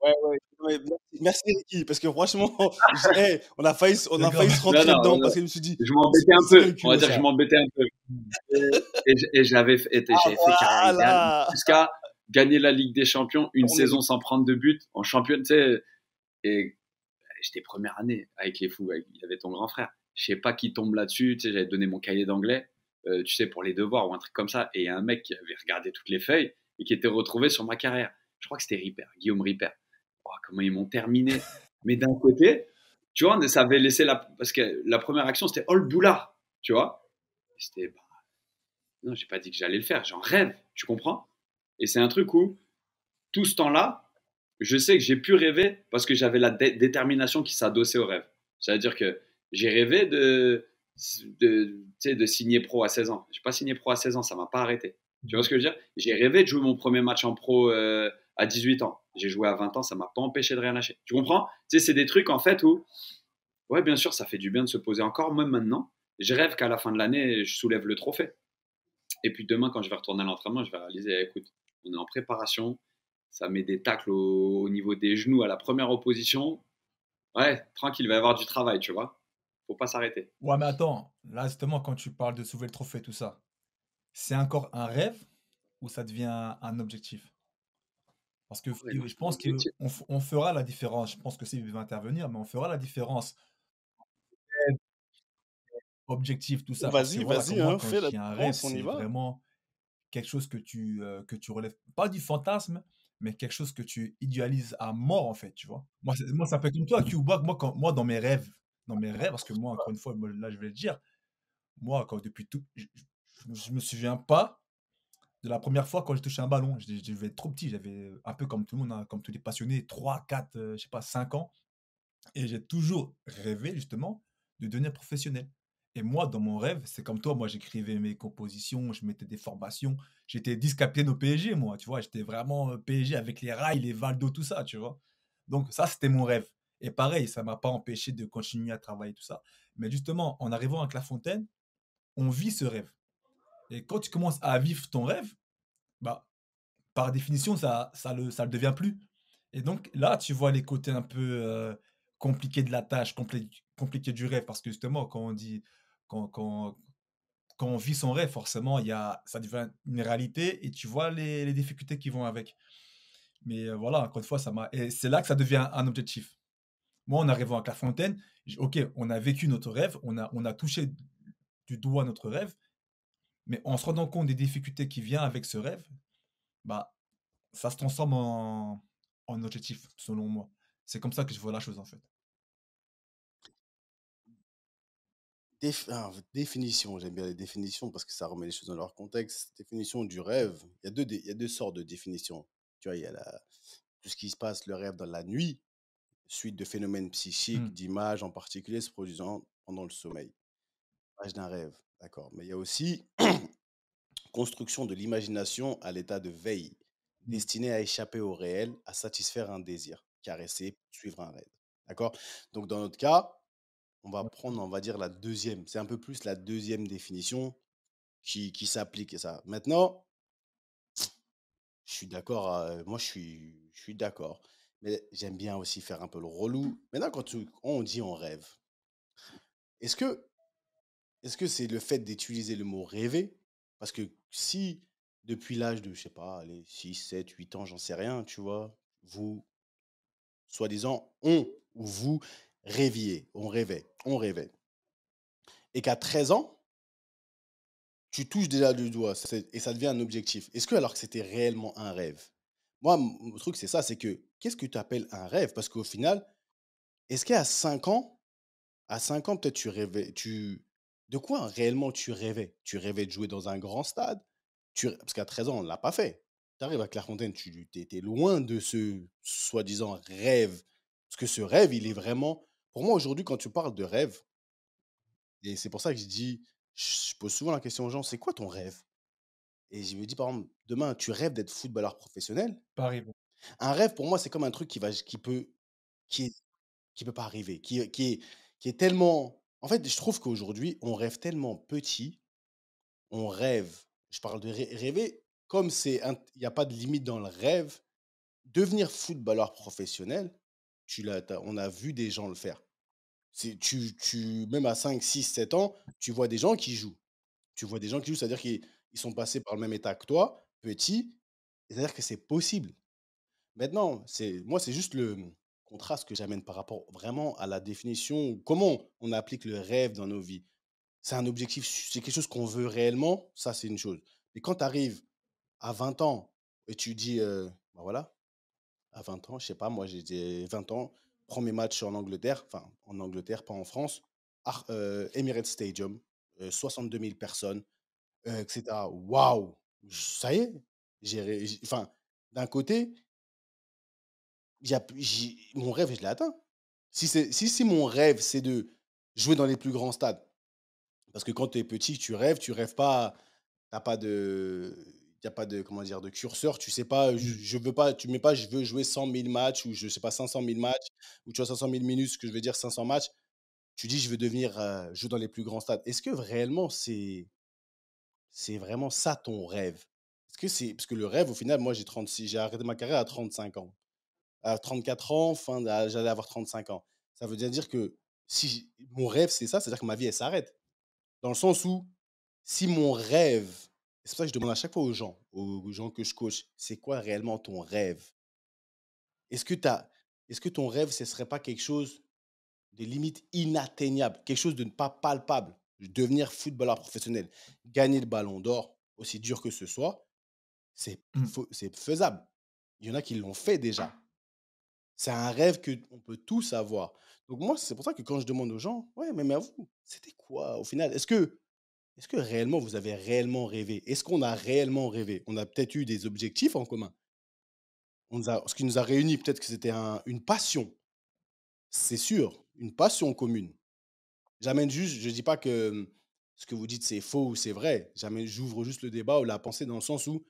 Ouais, ouais. Ouais, merci Ricky, parce que franchement, on c'est a failli se grave. non, rentrer non, dedans non, parce que je me suis dit, je m'embêtais un c'est peu. On va calculé dire que je ça. m'embêtais un peu. Mmh. Et j'avais fait carrière idéale Voilà! jusqu'à gagner la Ligue des Champions une Tournez le. saison sans prendre de but en championne, tu sais. Et j'étais première année avec les fous. Il y avait ton grand frère. Je sais pas qui tombe là-dessus. Tu sais, j'avais donné mon cahier d'anglais, tu sais, pour les devoirs ou un truc comme ça. Et il y a un mec qui avait regardé toutes les feuilles et qui était retrouvé sur ma carrière. Je crois que c'était Ripper, Guillaume Ripper. Oh, comment ils m'ont terminé. Mais d'un côté, tu vois, ça avait laissé parce que la première action, c'était Oh le boulard, tu vois. Et c'était, non, j'ai pas dit que j'allais le faire. J'en rêve, tu comprends. Et c'est un truc où, tout ce temps-là, je sais que j'ai pu rêver parce que j'avais la détermination qui s'adossait au rêve. C'est-à-dire que j'ai rêvé tu sais, de signer pro à 16 ans. Je n'ai pas signé pro à 16 ans, ça ne m'a pas arrêté. Tu vois ce que je veux dire? J'ai rêvé de jouer mon premier match en pro à 18 ans. J'ai joué à 20 ans, ça ne m'a pas empêché de rien lâcher. Tu comprends? Tu sais, c'est des trucs en fait où, ouais, bien sûr, ça fait du bien de se poser encore, même maintenant. Je rêve qu'à la fin de l'année, je soulève le trophée. Et puis demain, quand je vais retourner à l'entraînement, je vais réaliser, écoute, on est en préparation, ça met des tacles au niveau des genoux à la première opposition. Ouais, tranquille, il va y avoir du travail, tu vois. Faut pas s'arrêter. Ouais, mais attends, là, justement, quand tu parles de soulever le trophée, tout ça, c'est encore un rêve ou ça devient un objectif? Parce que Ouais, non, je c'est un pense objectif. on fera la différence. Je pense que Sylvie va intervenir, mais on fera la différence. Rêve, objectif, tout ça. Parce que Vas-y, voilà, vas-y, comme moi, hein, quand fais je la dis un rêve, différence, on y c'est va. vraiment quelque chose que tu relèves, pas du fantasme, mais quelque chose que tu idéalises à mort, en fait, tu vois. Moi, c'est un peu comme toi, Cuba. Moi, dans mes rêves, parce que moi, encore une fois, moi, là, je vais le dire, moi, quand depuis tout, je me souviens pas de la première fois quand j'ai touché un ballon. Je devais être trop petit, j'avais un peu comme tout le monde, hein, comme tous les passionnés, 3 4 je sais pas, 5 ans. Et j'ai toujours rêvé justement de devenir professionnel. Et moi, dans mon rêve, c'est comme toi, moi j'écrivais mes compositions, je mettais des formations, j'étais disque-capitaine au PSG, moi, tu vois, j'étais vraiment PSG avec les rails, les Valdo, tout ça, tu vois. Donc ça, c'était mon rêve. Et pareil, ça m'a pas empêché de continuer à travailler tout ça. Mais justement, en arrivant à Clairefontaine, on vit ce rêve. Et quand tu commences à vivre ton rêve, bah, par définition, ça le devient plus. Et donc là, tu vois les côtés un peu compliqués de la tâche, compliqués du rêve, parce que justement, quand, quand, quand on vit son rêve, forcément, ça devient une réalité et tu vois les difficultés qui vont avec. Mais voilà, encore une fois, et c'est là que ça devient un objectif. Moi, en arrivant à Clairefontaine, ok, on a vécu notre rêve, on a touché du doigt notre rêve, mais en se rendant compte des difficultés qui viennent avec ce rêve, bah, ça se transforme en objectif, selon moi. C'est comme ça que je vois la chose, en fait. Définition, j'aime bien les définitions parce que ça remet les choses dans leur contexte. Définition du rêve, il y a deux sortes de définitions. Tu vois, il y a tout ce qui se passe, le rêve dans la nuit, suite de phénomènes psychiques, Hmm. d'images en particulier se produisant pendant le sommeil. L'image d'un rêve, d'accord. Mais il y a aussi construction de l'imagination à l'état de veille, Hmm. destinée à échapper au réel, à satisfaire un désir, caresser, suivre un rêve. D'accord. Donc dans notre cas, on va prendre, on va dire, la deuxième. C'est un peu plus la deuxième définition qui s'applique à ça. Maintenant, je suis d'accord, je suis d'accord. Mais j'aime bien aussi faire un peu le relou. Maintenant, on dit on rêve, est-ce que est-ce que c'est le fait d'utiliser le mot rêver? Parce que si depuis l'âge de, je sais pas, allez, 6, 7, 8 ans, j'en sais rien, tu vois, vous, soi-disant, ou vous rêviez, on rêvait. Et qu'à 13 ans, tu touches déjà du doigt et ça devient un objectif. Est-ce que alors que c'était réellement un rêve? Moi, mon truc, c'est ça, c'est que qu'est-ce que tu appelles un rêve? Parce qu'au final, est-ce qu'à 5 ans, à 5 ans, peut-être tu rêvais, de quoi réellement tu rêvais? Tu rêvais de jouer dans un grand stade? Parce qu'à 13 ans, on ne l'a pas fait. Tu arrives à Clairefontaine, tu étais loin de ce soi-disant rêve. Parce que ce rêve, il est vraiment. Pour moi, aujourd'hui, quand tu parles de rêve, et c'est pour ça que je pose souvent la question aux gens, c'est quoi ton rêve? Et je me dis, par exemple, demain, tu rêves d'être footballeur professionnel. Pas arrivé. Un rêve, pour moi, c'est comme un truc qui est qui peut pas arriver, qui est tellement en fait, je trouve qu'aujourd'hui, on rêve tellement petit, on rêve je parle de rêver comme il y a pas de limite dans le rêve. Devenir footballeur professionnel, on a vu des gens le faire. Même à 5, 6, 7 ans, tu vois des gens qui jouent. Tu vois des gens qui jouent, c'est-à-dire qu'ils sont passés par le même état que toi, petit, c'est-à-dire que c'est possible. Maintenant, moi, c'est juste le contraste que j'amène par rapport vraiment à la définition, comment on applique le rêve dans nos vies. C'est un objectif, c'est quelque chose qu'on veut réellement, ça, c'est une chose. Mais quand tu arrives à 20 ans et tu dis, bah voilà, à 20 ans, je sais pas, moi, j'étais 20 ans, premier match en Angleterre, enfin, en Angleterre, pas en France, Emirates Stadium, 62 000 personnes, etc. Waouh! Ça y est, enfin, d'un côté, mon rêve, je l'ai atteint. Si mon rêve, c'est de jouer dans les plus grands stades, parce que quand tu es petit, tu rêves pas, t'as pas de, y a pas de, comment dire, de curseur, tu sais pas, Mmh. je veux pas, tu mets pas, je veux jouer 100 000 matchs, ou je sais pas, 500 000 matchs, ou tu vois, 500 000 minutes, ce que je veux dire, 500 matchs, tu dis, je veux devenir, jouer dans les plus grands stades. Est-ce que réellement, c'est vraiment ça ton rêve? Parce que le rêve, au final, moi, j'ai arrêté ma carrière à 35 ans. À 34 ans, j'allais avoir 35 ans. Ça veut bien dire que si mon rêve, c'est ça, c'est-à-dire que ma vie, elle s'arrête. Dans le sens où, si mon rêve, c'est pour ça que je demande à chaque fois aux gens que je coach, c'est quoi réellement ton rêve? Est-ce que est-ce que ton rêve, ce serait pas quelque chose de limite inatteignable, quelque chose de ne pas palpable? Devenir footballeur professionnel, gagner le ballon d'or, aussi dur que ce soit, Mmh. c'est faisable. Il y en a qui l'ont fait déjà. C'est un rêve qu'on peut tous avoir. Donc moi, c'est pour ça que quand je demande aux gens: «Ouais, même à vous, c'était quoi au final? Est-ce que réellement vous avez réellement rêvé? Est-ce qu'on a réellement rêvé?» On a peut-être eu des objectifs en commun. Ce qui nous a réunis, peut-être que c'était une passion, c'est sûr, une passion commune. Je dis pas que, ce que vous dites, c'est faux ou c'est vrai. J'ouvre juste le débat ou la pensée dans le sens où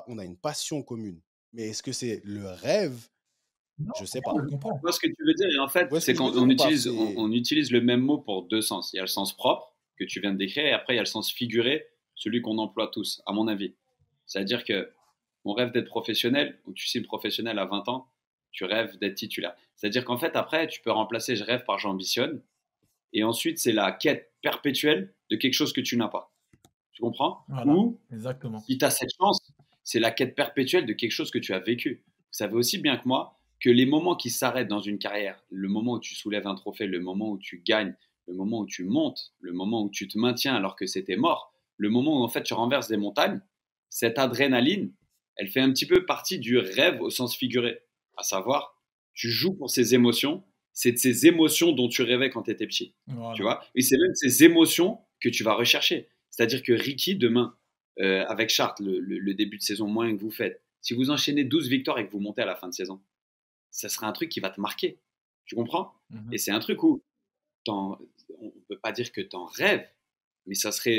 on a une passion commune. Mais est-ce que c'est le rêve? Non, Je sais je pas. comprends. Je vois ce que tu veux dire. Et en Vous fait, voyez ce c'est que je veux quand dire ou pas? on utilise le même mot pour deux sens. Il y a le sens propre que tu viens de décrire, et après, il y a le sens figuré, celui qu'on emploie tous, à mon avis. C'est-à-dire que mon rêve d'être professionnel, ou tu signes professionnel à 20 ans, tu rêves d'être titulaire. C'est-à-dire qu'en fait, après, tu peux remplacer je rêve par j'ambitionne. Et ensuite, c'est la quête perpétuelle de quelque chose que tu n'as pas. Tu comprends? Voilà, Ou, exactement. si tu as cette chance, c'est la quête perpétuelle de quelque chose que tu as vécu. Vous savez aussi bien que moi que les moments qui s'arrêtent dans une carrière, le moment où tu soulèves un trophée, le moment où tu gagnes, le moment où tu montes, le moment où tu te maintiens alors que c'était mort, le moment où en fait tu renverses des montagnes, cette adrénaline, elle fait un petit peu partie du rêve au sens figuré. À savoir, tu joues pour ces émotions, c'est de ces émotions dont tu rêvais quand tu étais petit. Tu Voilà. vois? Et c'est même ces émotions que tu vas rechercher. C'est-à-dire que Ricky, demain, avec Chartres, le début de saison moyen que vous faites, si vous enchaînez 12 victoires et que vous montez à la fin de saison, ça sera un truc qui va te marquer. Tu comprends? Mmh. Et c'est un truc où on ne peut pas dire que tu en rêves, mais ça serait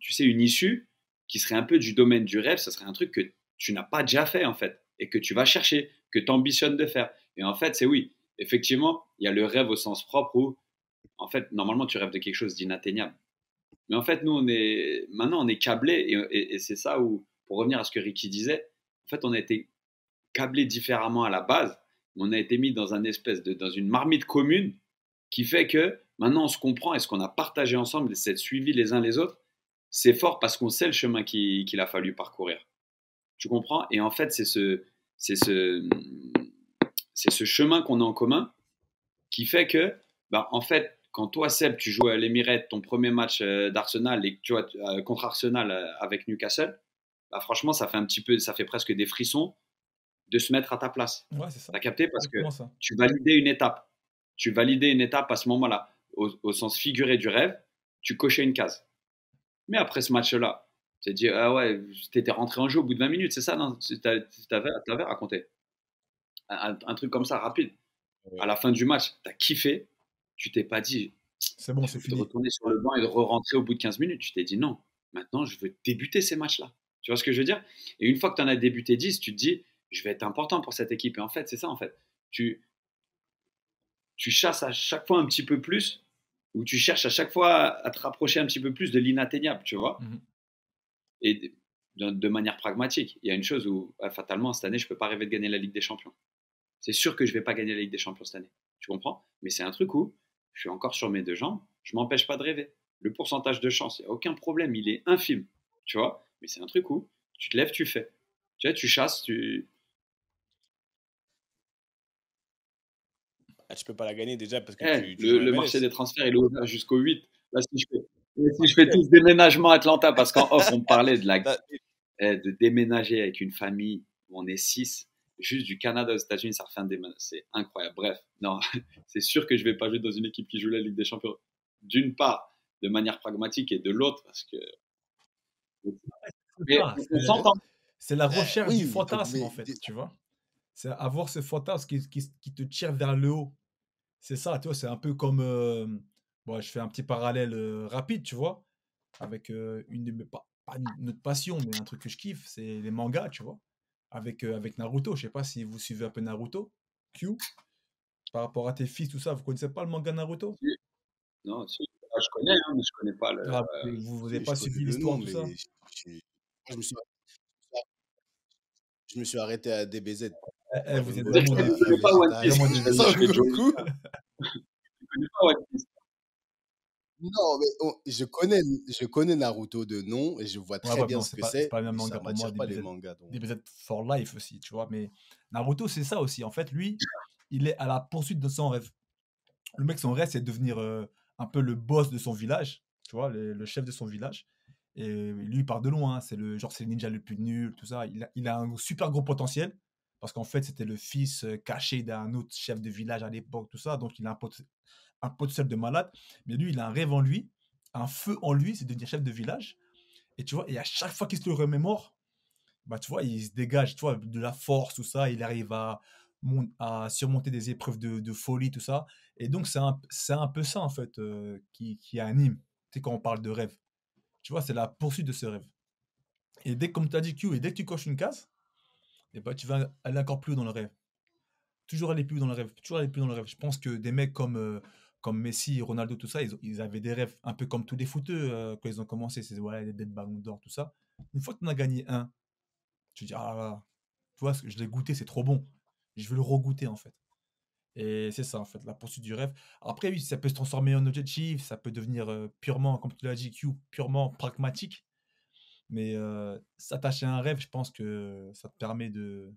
tu sais, une issue qui serait un peu du domaine du rêve. Ça serait un truc que tu n'as pas déjà fait, en fait, et que tu vas chercher, que tu ambitionnes de faire. Et en fait, c'est oui, effectivement, il y a le rêve au sens propre où, en fait, normalement, tu rêves de quelque chose d'inatteignable. Mais en fait, nous, maintenant, on est câblés, et c'est ça où, pour revenir à ce que Ricky disait, en fait, on a été câblés différemment à la base, mais on a été mis dans dans une marmite commune qui fait que maintenant on se comprend, et ce qu'on a partagé ensemble, c'est suivi les uns les autres, c'est fort parce qu'on sait le chemin qu'il a fallu parcourir. Tu comprends? Et en fait, c'est ce, c'est ce chemin qu'on a en commun qui fait que, bah, en fait, quand toi, Seb, tu joues à l'Emirates, ton premier match d'Arsenal, et que tu vois, contre Arsenal avec Newcastle, bah, franchement, ça fait presque des frissons de se mettre à ta place. Ouais, c'est ça. T'as capté? Parce que Exactement ça. tu validais une étape. Tu validais une étape à ce moment-là. Au sens figuré du rêve, tu cochais une case. Mais après ce match-là, tu t'es dit, ah ouais, t'étais rentré en jeu au bout de 20 minutes, c'est ça, non? T'avais raconté. Un truc comme ça, rapide. À Ouais. la fin du match, t'as kiffé. Tu t'es pas dit, C'est bon, je c'est veux te fini. retourner sur le banc et de re-rentrer au bout de 15 minutes. Tu t'es dit, non, maintenant, je veux débuter ces matchs-là. Tu vois ce que je veux dire? Et une fois que tu en as débuté 10, tu te dis, je vais être important pour cette équipe. Et en fait, c'est ça, en fait. Tu, tu chasses à chaque fois un petit peu plus, ou tu cherches à chaque fois à te rapprocher un petit peu plus de l'inatteignable, tu vois. Mhm. Et de manière pragmatique. Il y a une chose où, fatalement, cette année, je ne peux pas rêver de gagner la Ligue des Champions. C'est sûr que je ne vais pas gagner la Ligue des Champions cette année. Tu comprends? Mais c'est un truc où je suis encore sur mes deux jambes, je ne m'empêche pas de rêver. Le pourcentage de chance, il n'y a aucun problème, il est infime. Tu vois? Mais c'est un truc où tu te lèves, tu fais. Tu vois, tu chasses, tu. Ah, tu peux pas la gagner déjà parce que tu joues Le, en le marché MLS. des transferts, il est ouvert jusqu'au 8. Là, si je fais tout ce déménagement à Atlanta, parce qu'en off, on me parlait de déménager avec une famille où on est 6, juste du Canada aux États-Unis, ça refait un déménagement. C'est incroyable. Bref, non, c'est sûr que je ne vais pas jouer dans une équipe qui joue la Ligue des Champions. D'une part, de manière pragmatique, et de l'autre, parce que. Mais Ah, on s'entend. c'est la recherche du Oui, fantasme, en fait, tu vois. C'est avoir ce fantasme qui te tire vers le haut. C'est ça, tu vois, c'est un peu comme. Bon, je fais un petit parallèle rapide, tu vois, avec une de mes. Pas une autre passion, mais un truc que je kiffe, c'est les mangas, tu vois. Avec Naruto, je sais pas si vous suivez un peu Naruto, Q, par rapport à tes fils, tout ça, vous connaissez pas le manga Naruto? Non, si, je connais, hein, mais je ne connais pas le. Ah, vous n'avez si, pas je connais suivi le l'histoire, nom, tout mais ça? moi, je me suis arrêté à DBZ. Vous Dragon êtes Ball, vraiment Je des ne vieux. connais pas One Piece. Vraiment des vieux. Vas-y, je fais Joe. Goku. Je connais pas One Piece. Non, mais je connais Naruto de nom et je vois Ouais, très ouais, bien non, ce que c'est c'est, pas le même mais ça manga pour moi, m'attire pas les mangas. Donc, DBZ for Life aussi, tu vois. Mais Naruto, c'est ça aussi. En fait, lui, il est à la poursuite de son rêve. Le mec, son rêve, c'est de devenir un peu le boss de son village, tu vois, le chef de son village. Et lui, il part de loin, hein. C'est le ninja le plus nul, tout ça. Il a un super gros potentiel, parce qu'en fait, c'était le fils caché d'un autre chef de village à l'époque, tout ça. Donc, il a un potentiel de malade. Mais lui, il a un rêve en lui, un feu en lui, c'est de devenir chef de village. Et tu vois, et à chaque fois qu'il se le remémore, bah, tu vois, il se dégage, tu vois, de la force, tout ça. Il arrive à surmonter des épreuves de folie, tout ça. Et donc, c'est un peu ça, en fait, qui anime. Tu sais, quand on parle de rêve. Tu vois, c'est la poursuite de ce rêve. Et comme tu as dit, Q, et dès que tu coches une case, et bah, tu vas aller encore plus haut dans le rêve. Toujours aller plus haut dans le rêve. Toujours aller plus haut dans le rêve. Je pense que des mecs comme Messi, Ronaldo, tout ça, ils avaient des rêves un peu comme tous les footeux quand ils ont commencé. C'est voilà, d'être ballon d'or, tout ça. Une fois que tu en as gagné un, tu te dis, ah là là, tu vois, je l'ai goûté, c'est trop bon. Je veux le regoûter, en fait. Et c'est ça, en fait, la poursuite du rêve. Après, oui, ça peut se transformer en objectif, ça peut devenir purement, comme tu l'as dit, Q, purement pragmatique. Mais s'attacher à un rêve, je pense que ça te permet de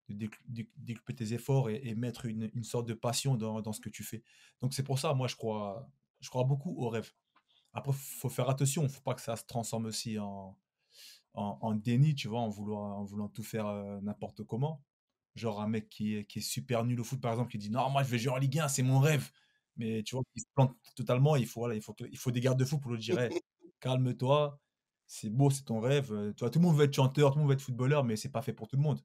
décupler tes efforts et mettre une sorte de passion dans ce que tu fais. Donc c'est pour ça, moi, je crois beaucoup au rêve. Après, faut faire attention, faut pas que ça se transforme aussi en déni, tu vois, en voulant tout faire n'importe comment. Genre un mec qui est super nul au foot, par exemple, qui dit non, moi je vais jouer en Ligue 1, c'est mon rêve. Mais tu vois, il se plante totalement, voilà, il faut des garde-fous pour le dire, hey, calme-toi, c'est beau, c'est ton rêve. Tu vois, tout le monde veut être chanteur, tout le monde veut être footballeur, mais c'est pas fait pour tout le monde.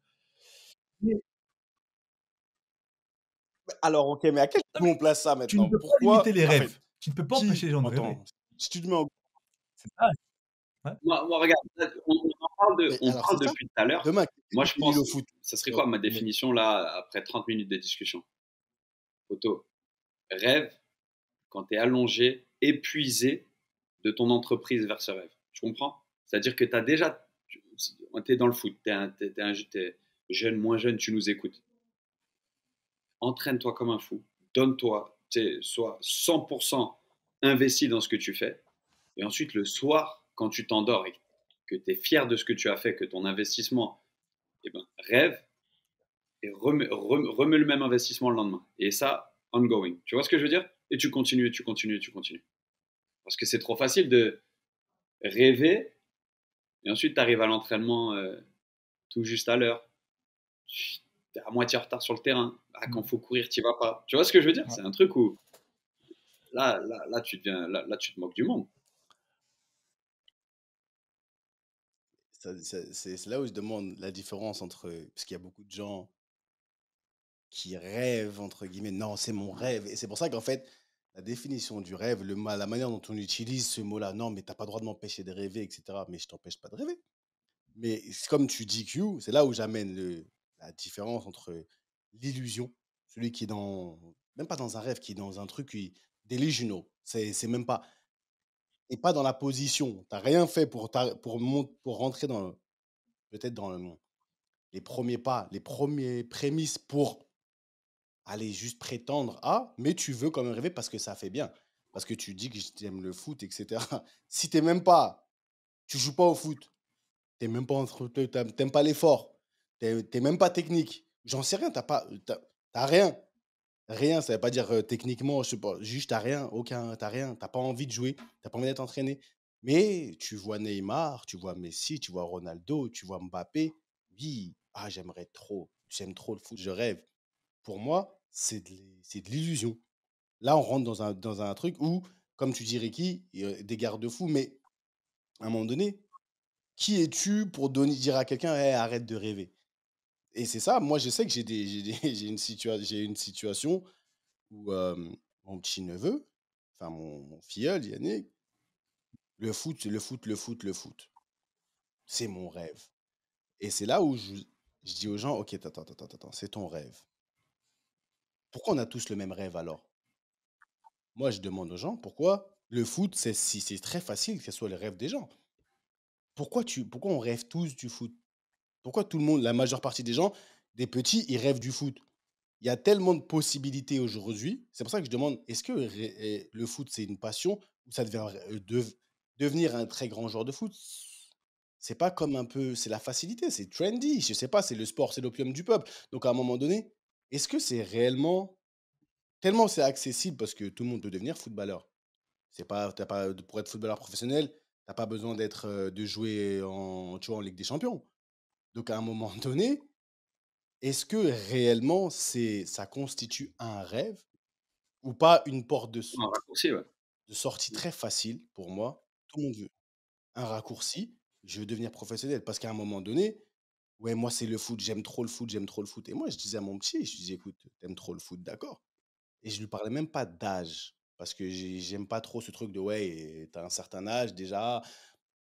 alors, ok, mais à quel Non, niveau mais on place ça tu ne maintenant? peux pas limiter Pourquoi, les en fait, rêves. Tu ne peux pas empêcher les gens de rêver. attends, si tu te mets en, C'est ça. Ouais. Moi, regarde, mais on alors parle c'est ça, depuis tout à l'heure. demain, Moi, quelqu'un je qui est nul pense, au foot. ça serait quoi ma Mais définition là, après 30 minutes de discussion? Photo, rêve quand tu es allongé, épuisé de ton entreprise vers ce rêve. Tu comprends? C'est-à-dire que tu as déjà. Tu es dans le foot, tu es jeune, moins jeune, tu nous écoutes. Entraîne-toi comme un fou, donne-toi, sois 100% investi dans ce que tu fais. Et ensuite, le soir, quand tu t'endors et que tu es fier de ce que tu as fait, que ton investissement, eh ben, rêve et remets le même investissement le lendemain. Et ça, ongoing. Tu vois ce que je veux dire? Et tu continues, tu continues, tu continues. Parce que c'est trop facile de rêver et ensuite tu arrives à l'entraînement tout juste à l'heure. Tu es à moitié en retard sur le terrain. Ah, quand il faut courir, tu vas pas. Tu vois ce que je veux dire? Ouais. C'est un truc où là, tu tu te moques du monde. c'est là où je demande la différence entre, parce qu'il y a beaucoup de gens qui rêvent, entre guillemets, non, c'est mon rêve. Et c'est pour ça qu'en fait, la définition du rêve, la manière dont on utilise ce mot-là, non, mais t'as pas le droit de m'empêcher de rêver, etc. Mais je t'empêche pas de rêver. Mais comme tu dis Q, c'est là où j'amène la différence entre l'illusion, celui qui est dans, même pas dans un rêve, qui est dans un truc delusional. C'est même pas, et pas dans la position. T'as rien fait pour rentrer dans, peut-être dans les premiers pas, les premiers prémices pour aller juste prétendre à, mais tu veux quand même rêver parce que ça fait bien. Parce que tu dis que tu aimes le foot, etc. Si t'es même pas, tu joues pas au foot, t'aimes pas l'effort, t'es même pas technique. J'en sais rien, t'as rien. Rien, ça veut pas dire techniquement, je sais pas, juste t'as rien, t'as rien, t'as pas envie de jouer, t'as pas envie d'être entraîné. Mais tu vois Neymar, tu vois Messi, tu vois Ronaldo, tu vois Mbappé. Oui, ah, j'aime trop le foot, je rêve. Pour moi, c'est de l'illusion. Là, on rentre dans un truc où, comme tu dis, Ricky, des garde-fous, mais à un moment donné, qui es-tu pour dire à quelqu'un, hey, arrête de rêver? Et c'est ça, moi, je sais que j'ai une situation où mon petit-neveu, enfin mon filleul, Yannick, le foot, c'est mon rêve. Et c'est là où je dis aux gens, ok, attends, c'est ton rêve. Pourquoi on a tous le même rêve alors? Moi, je demande aux gens, pourquoi le foot, si c'est très facile que ce soit le rêve des gens. Pourquoi on rêve tous du foot? Pourquoi tout le monde, la majeure partie des gens, des petits, ils rêvent du foot? Il y a tellement de possibilités aujourd'hui. C'est pour ça que je demande, est-ce que le foot, c'est une passion ou ça devient devenir un très grand joueur de foot? C'est pas comme un peu, c'est la facilité, c'est trendy, je sais pas, c'est le sport, c'est l'opium du peuple. Donc à un moment donné, est-ce que c'est réellement, tellement c'est accessible parce que tout le monde peut devenir footballeur. C'est pas, pour être footballeur professionnel, t'as pas besoin de jouer tu vois, en Ligue des Champions. Donc à un moment donné, est-ce que réellement ça constitue un rêve ou pas une porte Un raccourci, ouais. de sortie très facile pour moi? Tout le monde veut un raccourci, je veux devenir professionnel parce qu'à un moment donné, ouais, moi c'est le foot, j'aime trop le foot, j'aime trop le foot. Et moi je disais à mon petit, je disais écoute, t'aimes trop le foot, d'accord. Et je lui parlais même pas d'âge parce que j'aime pas trop ce truc de ouais, t'as un certain âge déjà.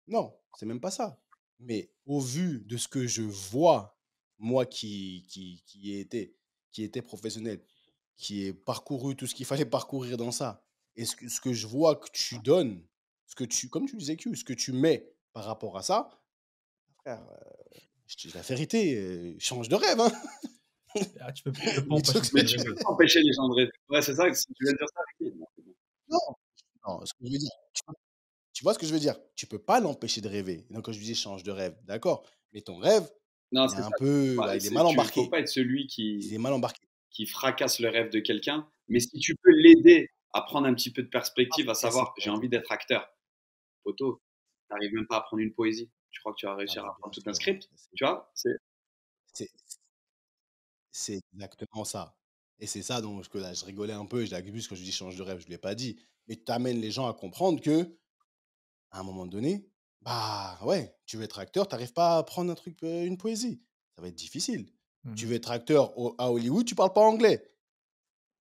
Non, c'est même pas ça. Mais au vu de ce que je vois, moi qui était professionnel, qui ai parcouru tout ce qu'il fallait parcourir dans ça, et ce que je vois que tu donnes, comme tu disais, Q, ce que tu mets par rapport à ça, frère, je te dis la vérité, change de rêve, hein. Ah, tu peux pas Mais tu vois empêcher ce que les gens Mais de tu rêver. peux pas empêcher les gens de rêver. Ouais, c'est ça, si tu veux dire ça, Ricky. Non, c'est bon. non, non, ce que je veux dire, tu vois ce que je veux dire? Tu peux pas l'empêcher de rêver. Donc quand je lui dis change de rêve, d'accord, mais ton rêve, Non, il est c'est un ça. peu, Ouais, il est mal faut embarqué. pas être celui Il est mal embarqué. qui fracasse le rêve de quelqu'un, mais si tu peux l'aider à prendre un petit peu de perspective, à savoir, j'ai envie d'être acteur, poto, t'arrives même pas à prendre une poésie. Tu crois que tu vas Ah réussir mais à bien apprendre tout un sûr, script? Tu vois? c'est c'est exactement ça. Et c'est ça donc que là, je rigolais un peu, je l'abuse quand je lui dis change de rêve, je ne lui ai pas dit. Mais tu amènes les gens à comprendre que à un moment donné, bah ouais, tu veux être acteur, tu n'arrives pas à prendre un truc, une poésie. Ça va être difficile. Tu Mhm. veux être acteur à Hollywood, tu parles pas anglais.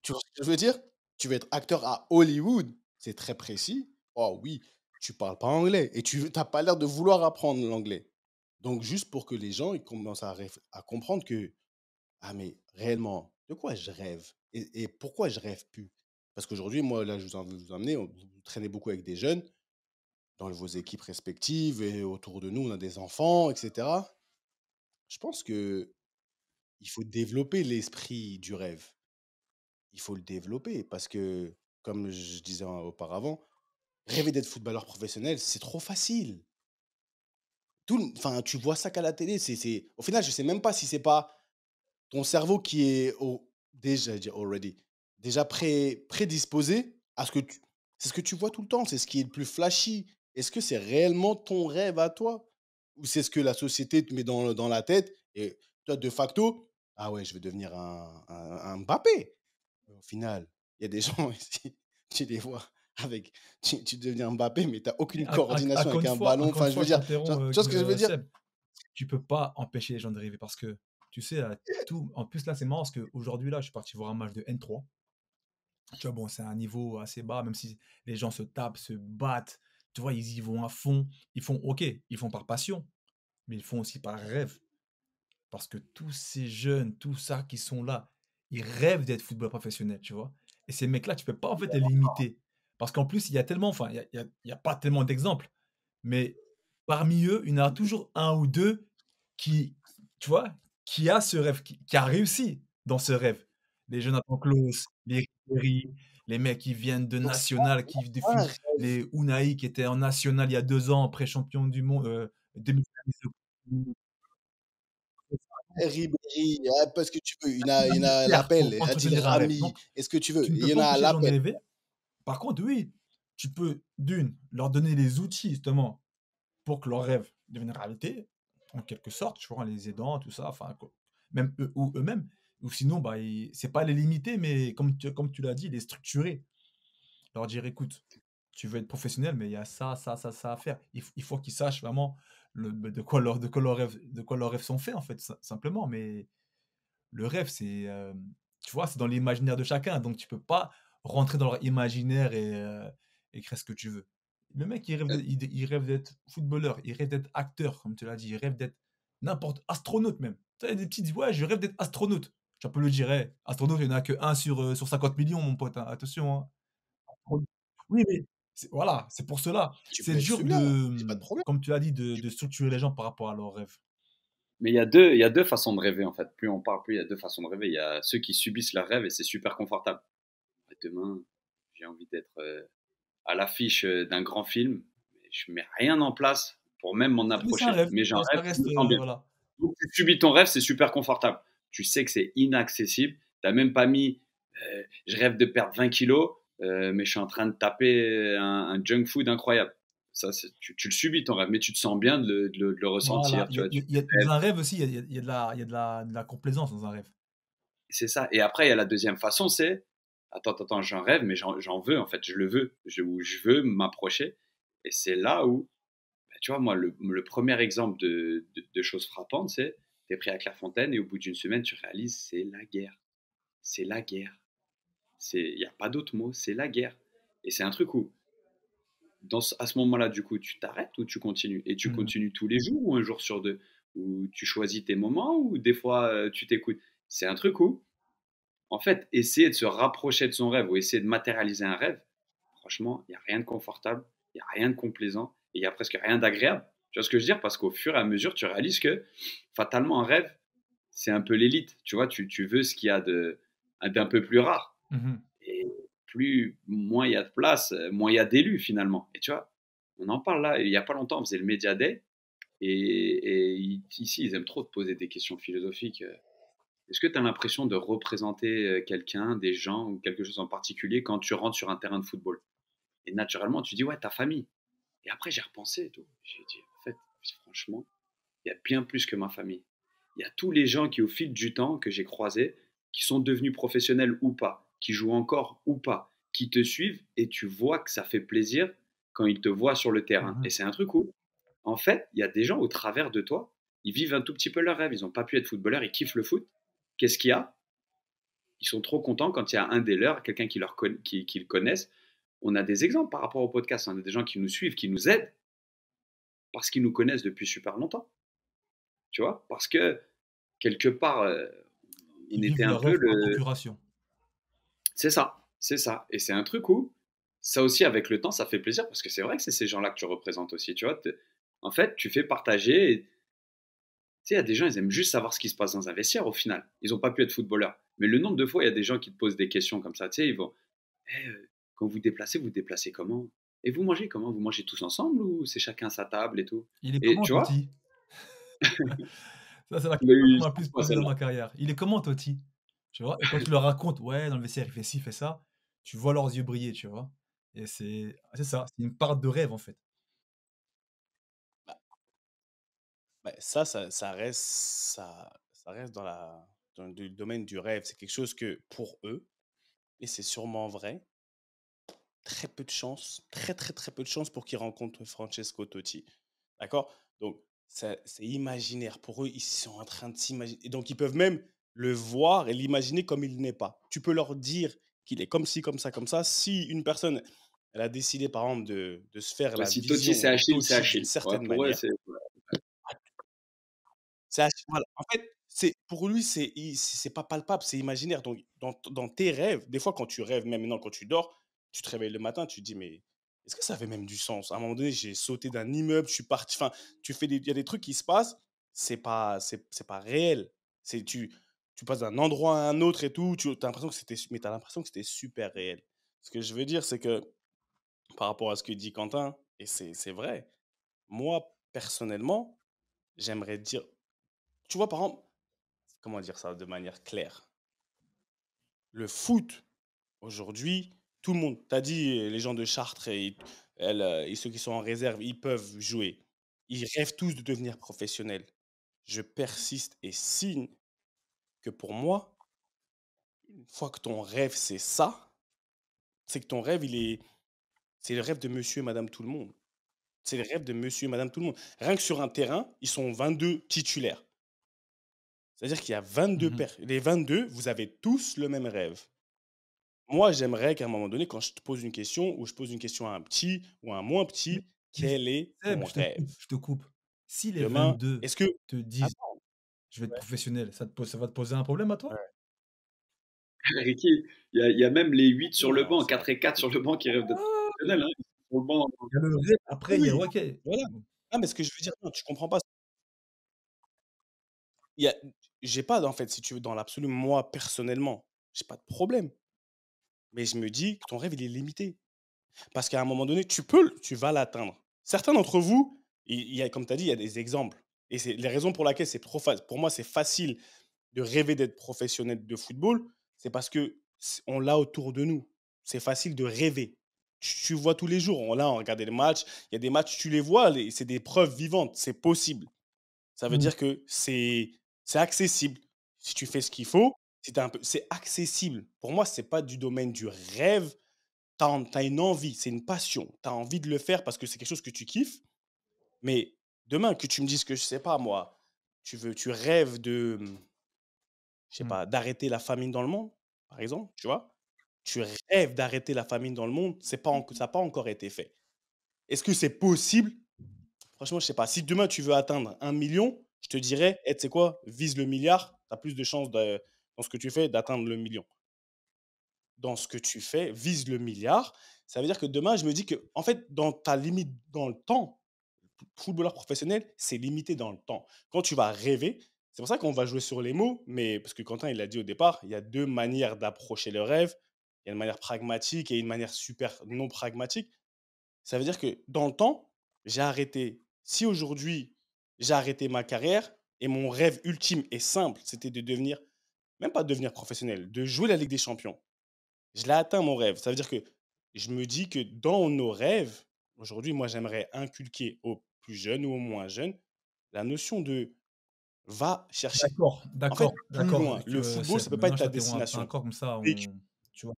Tu vois ce que je veux dire? Tu veux être acteur à Hollywood, c'est très précis. Oh oui, tu parles pas anglais et tu n'as pas l'air de vouloir apprendre l'anglais. Donc juste pour que les gens ils commencent à comprendre que ah, mais réellement, de quoi je rêve? Et pourquoi je rêve plus? Parce qu'aujourd'hui, moi, là, je vous amener, vous traînez beaucoup avec des jeunes dans vos équipes respectives et autour de nous, on a des enfants, etc. Je pense que il faut développer l'esprit du rêve. Il faut le développer parce que, comme je disais auparavant, rêver d'être footballeur professionnel, c'est trop facile. Enfin, tu vois ça qu'à la télé. Au final, je sais même pas si c'est pas ton cerveau qui est déjà, j'allais dire already, déjà prédisposé à ce que tu. C'est ce que tu vois tout le temps, c'est ce qui est le plus flashy. Est-ce que c'est réellement ton rêve à toi? Ou c'est ce que la société te met dans la tête et toi, de facto, ah ouais, je vais devenir un Mbappé. Mais au final, il y a des gens ici, tu les vois avec. Tu deviens Mbappé, mais tu n'as Mais aucune coordination avec un ballon. encore une Enfin, je fois, veux je dire, t'interromps, tu vois ce que je veux dire? Seb. Tu peux pas empêcher les gens de rêver parce que, tu sais, tout. En plus, là, c'est marrant parce qu'aujourd'hui, là, je suis parti voir un match de N3. Tu vois, bon, c'est un niveau assez bas, même si les gens se tapent, se battent. Tu vois, ils y vont à fond. Ils font, ok, ils font par passion, mais ils font aussi par rêve. parce que tous ces jeunes, tous ça qui sont là, ils rêvent d'être footballeurs professionnels, tu vois? Et ces mecs-là, tu peux pas en fait les limiter. Parce qu'en plus, il y a tellement, enfin, il y a pas tellement d'exemples, mais parmi eux, il y en a toujours un ou 2 qui, tu vois, qui a ce rêve, qui a réussi dans ce rêve. Les Jonathan Klaus, les Ribéry, les mecs qui viennent de Donc, national, qui c'est pas un défient rêve. les Unai qui étaient en national il y a 2 ans, après champion du monde, demi-finaliste de Ribéry, parce que tu veux, il y en a Pierre l'appel, pour Adil entretenir un rêve. Rami, Donc, est-ce que tu veux, tu ne il peux y en pas a à empêcher les gens de l'appel. rêver. Par contre, oui, tu peux, d'une, leur donner les outils justement pour que leurs rêves deviennent réalité, en quelque sorte, tu vois, en les aidant, tout ça, enfin, même eux ou eux-mêmes. Ou sinon, bah, c'est pas les limiter, mais comme tu l'as dit, les structurer. Leur dire, écoute, tu veux être professionnel, mais il y a ça, ça, ça, ça à faire. Il faut qu'ils sachent vraiment de quoi leurs rêves sont faits, en fait, simplement. Mais le rêve, tu vois, c'est dans l'imaginaire de chacun. Donc, tu peux pas rentrer dans leur imaginaire et créer ce que tu veux. Le mec, il rêve d'être footballeur, il rêve d'être acteur, comme tu l'as dit, il rêve d'être n'importe, astronaute même. Tu sais, des petits disent, ouais, je rêve d'être astronaute. Tu peux le dire, hey, astronaute, il n'y en a que un sur 50 millions, mon pote, hein, attention, hein. Oui, mais voilà, c'est pour cela. Tu C'est peux être dur celui-là, de, c'est pas de problème. comme tu l'as dit, de structurer les gens par rapport à leurs rêves. Mais il y a deux façons de rêver en fait. Plus on parle, plus il y a deux façons de rêver. Il y a ceux qui subissent leur rêve et c'est super confortable. Demain, j'ai envie d'être à l'affiche d'un grand film. Mais je mets rien en place pour même m'en Mais c'est un approcher. rêve, Mais j'en ça rêve, je reste, me sens bien. voilà. Donc tu subis ton rêve, c'est super confortable. Tu sais que c'est inaccessible. T'as même pas mis je rêve de perdre 20 kilos, mais je suis en train de taper un junk food incroyable. Ça, tu le subis ton rêve, mais tu te sens bien de le Voilà, ressentir. Tu vois, dans un rêve aussi, il y a de la complaisance dans un rêve. c'est ça. Et après, il y a la deuxième façon, c'est attends, j'en rêve, mais j'en veux en fait, je le veux, je veux m'approcher. Et c'est là où, bah, tu vois, moi, le premier exemple de choses frappantes, c'est t'es pris à Clairefontaine et au bout d'une semaine, tu réalises c'est la guerre. C'est la guerre. Il n'y a pas d'autre mot, c'est la guerre. Et c'est un truc où, à ce moment-là, du coup, tu t'arrêtes ou tu continues. Et tu Mmh. continues tous les jours ou un jour sur deux. Ou tu choisis tes moments ou des fois tu t'écoutes. C'est un truc où, en fait, essayer de se rapprocher de son rêve ou essayer de matérialiser un rêve, franchement, il n'y a rien de confortable, il n'y a rien de complaisant et il n'y a presque rien d'agréable. Tu vois ce que je veux dire? Parce qu'au fur et à mesure, tu réalises que fatalement, un rêve, c'est un peu l'élite. Tu vois, tu veux ce qu'il y a d'un peu plus rare. Mmh. Et moins il y a de place, moins il y a d'élus finalement. Et tu vois, on en parle là, il n'y a pas longtemps, on faisait le Média Day. Ici, ils aiment trop te poser des questions philosophiques. Est-ce que tu as l'impression de représenter quelqu'un, des gens ou quelque chose en particulier quand tu rentres sur un terrain de football? Et naturellement, tu dis, ouais, ta famille. Et après, j'ai repensé et tout. J'ai dit, en fait, franchement, il y a bien plus que ma famille. Il y a tous les gens qui, au fil du temps, que j'ai croisés, qui sont devenus professionnels ou pas, qui jouent encore ou pas, qui te suivent et tu vois que ça fait plaisir quand ils te voient sur le terrain. Mmh. Et c'est un truc où, en fait, il y a des gens au travers de toi, ils vivent un tout petit peu leur rêve. Ils n'ont pas pu être footballeurs, ils kiffent le foot. Qu'est-ce qu'il y a? Ils sont trop contents quand il y a un des leurs, quelqu'un qui le connaissent. On a des exemples par rapport au podcast. On a des gens qui nous suivent, qui nous aident parce qu'ils nous connaissent depuis super longtemps. Tu vois? Parce que quelque part, on Ils était vivent un leur peu rêve par le. procuration. C'est ça, c'est ça. Et c'est un truc où, ça aussi, avec le temps, ça fait plaisir parce que c'est vrai que c'est ces gens-là que tu représentes aussi. Tu vois? En fait, tu fais partager. Tu sais, il y a des gens, ils aiment juste savoir ce qui se passe dans un vestiaire au final. Ils n'ont pas pu être footballeurs. Mais le nombre de fois, il y a des gens qui te posent des questions comme ça. Tu sais, ils vont. Eh, quand vous déplacez comment? Et vous mangez comment? Vous mangez tous ensemble ou c'est chacun à sa table et tout? Il est Et comment tu vois? Totti? Ça, c'est la Il a question eu qu'on m'a le plus c'est quoi posée dans celle-là? ma carrière. Il est comment Totti? Tu vois? Et quand tu leur racontes, ouais, dans le vestiaire, il fait ci, il fait ça, tu vois leurs yeux briller, tu vois? Et c'est ça, c'est une part de rêve en fait. Bah, ça reste dans le domaine du rêve. C'est quelque chose que pour eux, et c'est sûrement vrai, très peu de chance, très peu de chance pour qu'ils rencontrent Francesco Totti. D'accord? Donc, c'est imaginaire. Pour eux, ils sont en train de s'imaginer. Et donc, ils peuvent même le voir et l'imaginer comme il n'est pas. Tu peux leur dire qu'il est comme ci, comme ça, comme ça. Si une personne, elle a décidé, par exemple, de se faire Ouais, la si Totti c'est vision de Achille, c'est Totti d'une Achille. Ouais, certaine pour eux, manière, c'est. c'est voilà. En fait, Pour lui, c'est pas palpable, c'est imaginaire. Donc, dans tes rêves, des fois, quand tu rêves, même maintenant, quand tu dors, tu te réveilles le matin, tu te dis, mais est-ce que ça avait même du sens? À un moment donné, j'ai sauté d'un immeuble, je suis parti. Enfin, il y a des trucs qui se passent, c'est pas réel. Tu passes d'un endroit à un autre et tout, t'as l'impression que t'as l'impression que c'était super réel. Ce que je veux dire, c'est que par rapport à ce que dit Quentin, et c'est vrai, moi, personnellement, j'aimerais dire, tu vois, par exemple, comment dire ça de manière claire? Le foot, aujourd'hui, tout le monde, t'as dit, les gens de Chartres et ceux qui sont en réserve, ils peuvent jouer. Ils rêvent tous de devenir professionnels. Je persiste et signe que pour moi, une fois que ton rêve, c'est ça, c'est que ton rêve, c'est le rêve de monsieur et madame tout le monde. C'est le rêve de monsieur et madame tout le monde. Rien que sur un terrain, ils sont 22 titulaires. C'est-à-dire qu'il y a 22 Mhm. Les 22, vous avez tous le même rêve. Moi, j'aimerais qu'à un moment donné, quand je te pose une question, ou je pose une question à un petit ou à un moins Mais, petit, mais quel est Seb, ton rêve? je te coupe. Si les Demain, 22 est-ce que... te disent Attends, je vais être ouais, professionnel, ça va te poser un problème à toi? ouais. Ricky, il y a même les 8 sur le Non, banc, ça va 4 et pas 4 sur le banc qui rêvent d'être Ah, professionnels. Hein. Ils sont sur le banc. il y a le rêve, Oui, après il y a oui, OK. voilà. Ah, mais ce que je veux dire, non, tu comprends pas. Il y a, j'ai pas, en fait, si tu veux, dans l'absolu, moi, personnellement, j'ai pas de problème. Mais je me dis que ton rêve, il est limité. Parce qu'à un moment donné, tu vas l'atteindre. Certains d'entre vous, comme tu as dit, il y a des exemples. Et c'est les raisons pour lesquelles c'est trop facile. Pour moi, c'est facile de rêver d'être professionnel de football, c'est parce que on l'a autour de nous. C'est facile de rêver. Tu vois tous les jours, on regarde les matchs, il y a des matchs, tu les vois, c'est des preuves vivantes, c'est possible. Ça veut Mmh. dire que c'est accessible. Si tu fais ce qu'il faut, c'est accessible. Pour moi, c'est pas du domaine du rêve. Tu as une envie, c'est une passion. Tu as envie de le faire parce que c'est quelque chose que tu kiffes. Mais demain, que tu me dises que, je sais pas moi, tu rêves de, je sais Mmh. pas, d'arrêter la famine dans le monde, par exemple, tu vois? Tu rêves d'arrêter la famine dans le monde, ça n'a pas encore été fait. Est-ce que c'est possible? Franchement, je sais pas. Si demain tu veux atteindre 1 million, je te dirais: «Eh, tu sais quoi? Vise le milliard, tu as plus de chances dans ce que tu fais d'atteindre le million». Dans ce que tu fais, vise le milliard. Ça veut dire que demain, je me dis que, en fait, dans ta limite dans le temps, footballeur professionnel, c'est limité dans le temps. Quand tu vas rêver, c'est pour ça qu'on va jouer sur les mots, mais parce que Quentin, il l'a dit au départ, il y a deux manières d'approcher le rêve. Il y a une manière pragmatique et une manière super non pragmatique. Ça veut dire que dans le temps, j'ai arrêté. Si aujourd'hui, j'ai arrêté ma carrière et mon rêve ultime et simple, c'était de devenir, même pas devenir professionnel, de jouer la Ligue des Champions. Je l'ai atteint mon rêve. Ça veut dire que je me dis que dans nos rêves, aujourd'hui, moi, j'aimerais inculquer aux plus jeunes ou aux moins jeunes la notion de va chercher, D'accord, en fait, d'accord, plus d'accord, loin. Le football, ça Seb, peut pas maintenant être je ta t'interromps un destination. encore comme ça Et tu vois?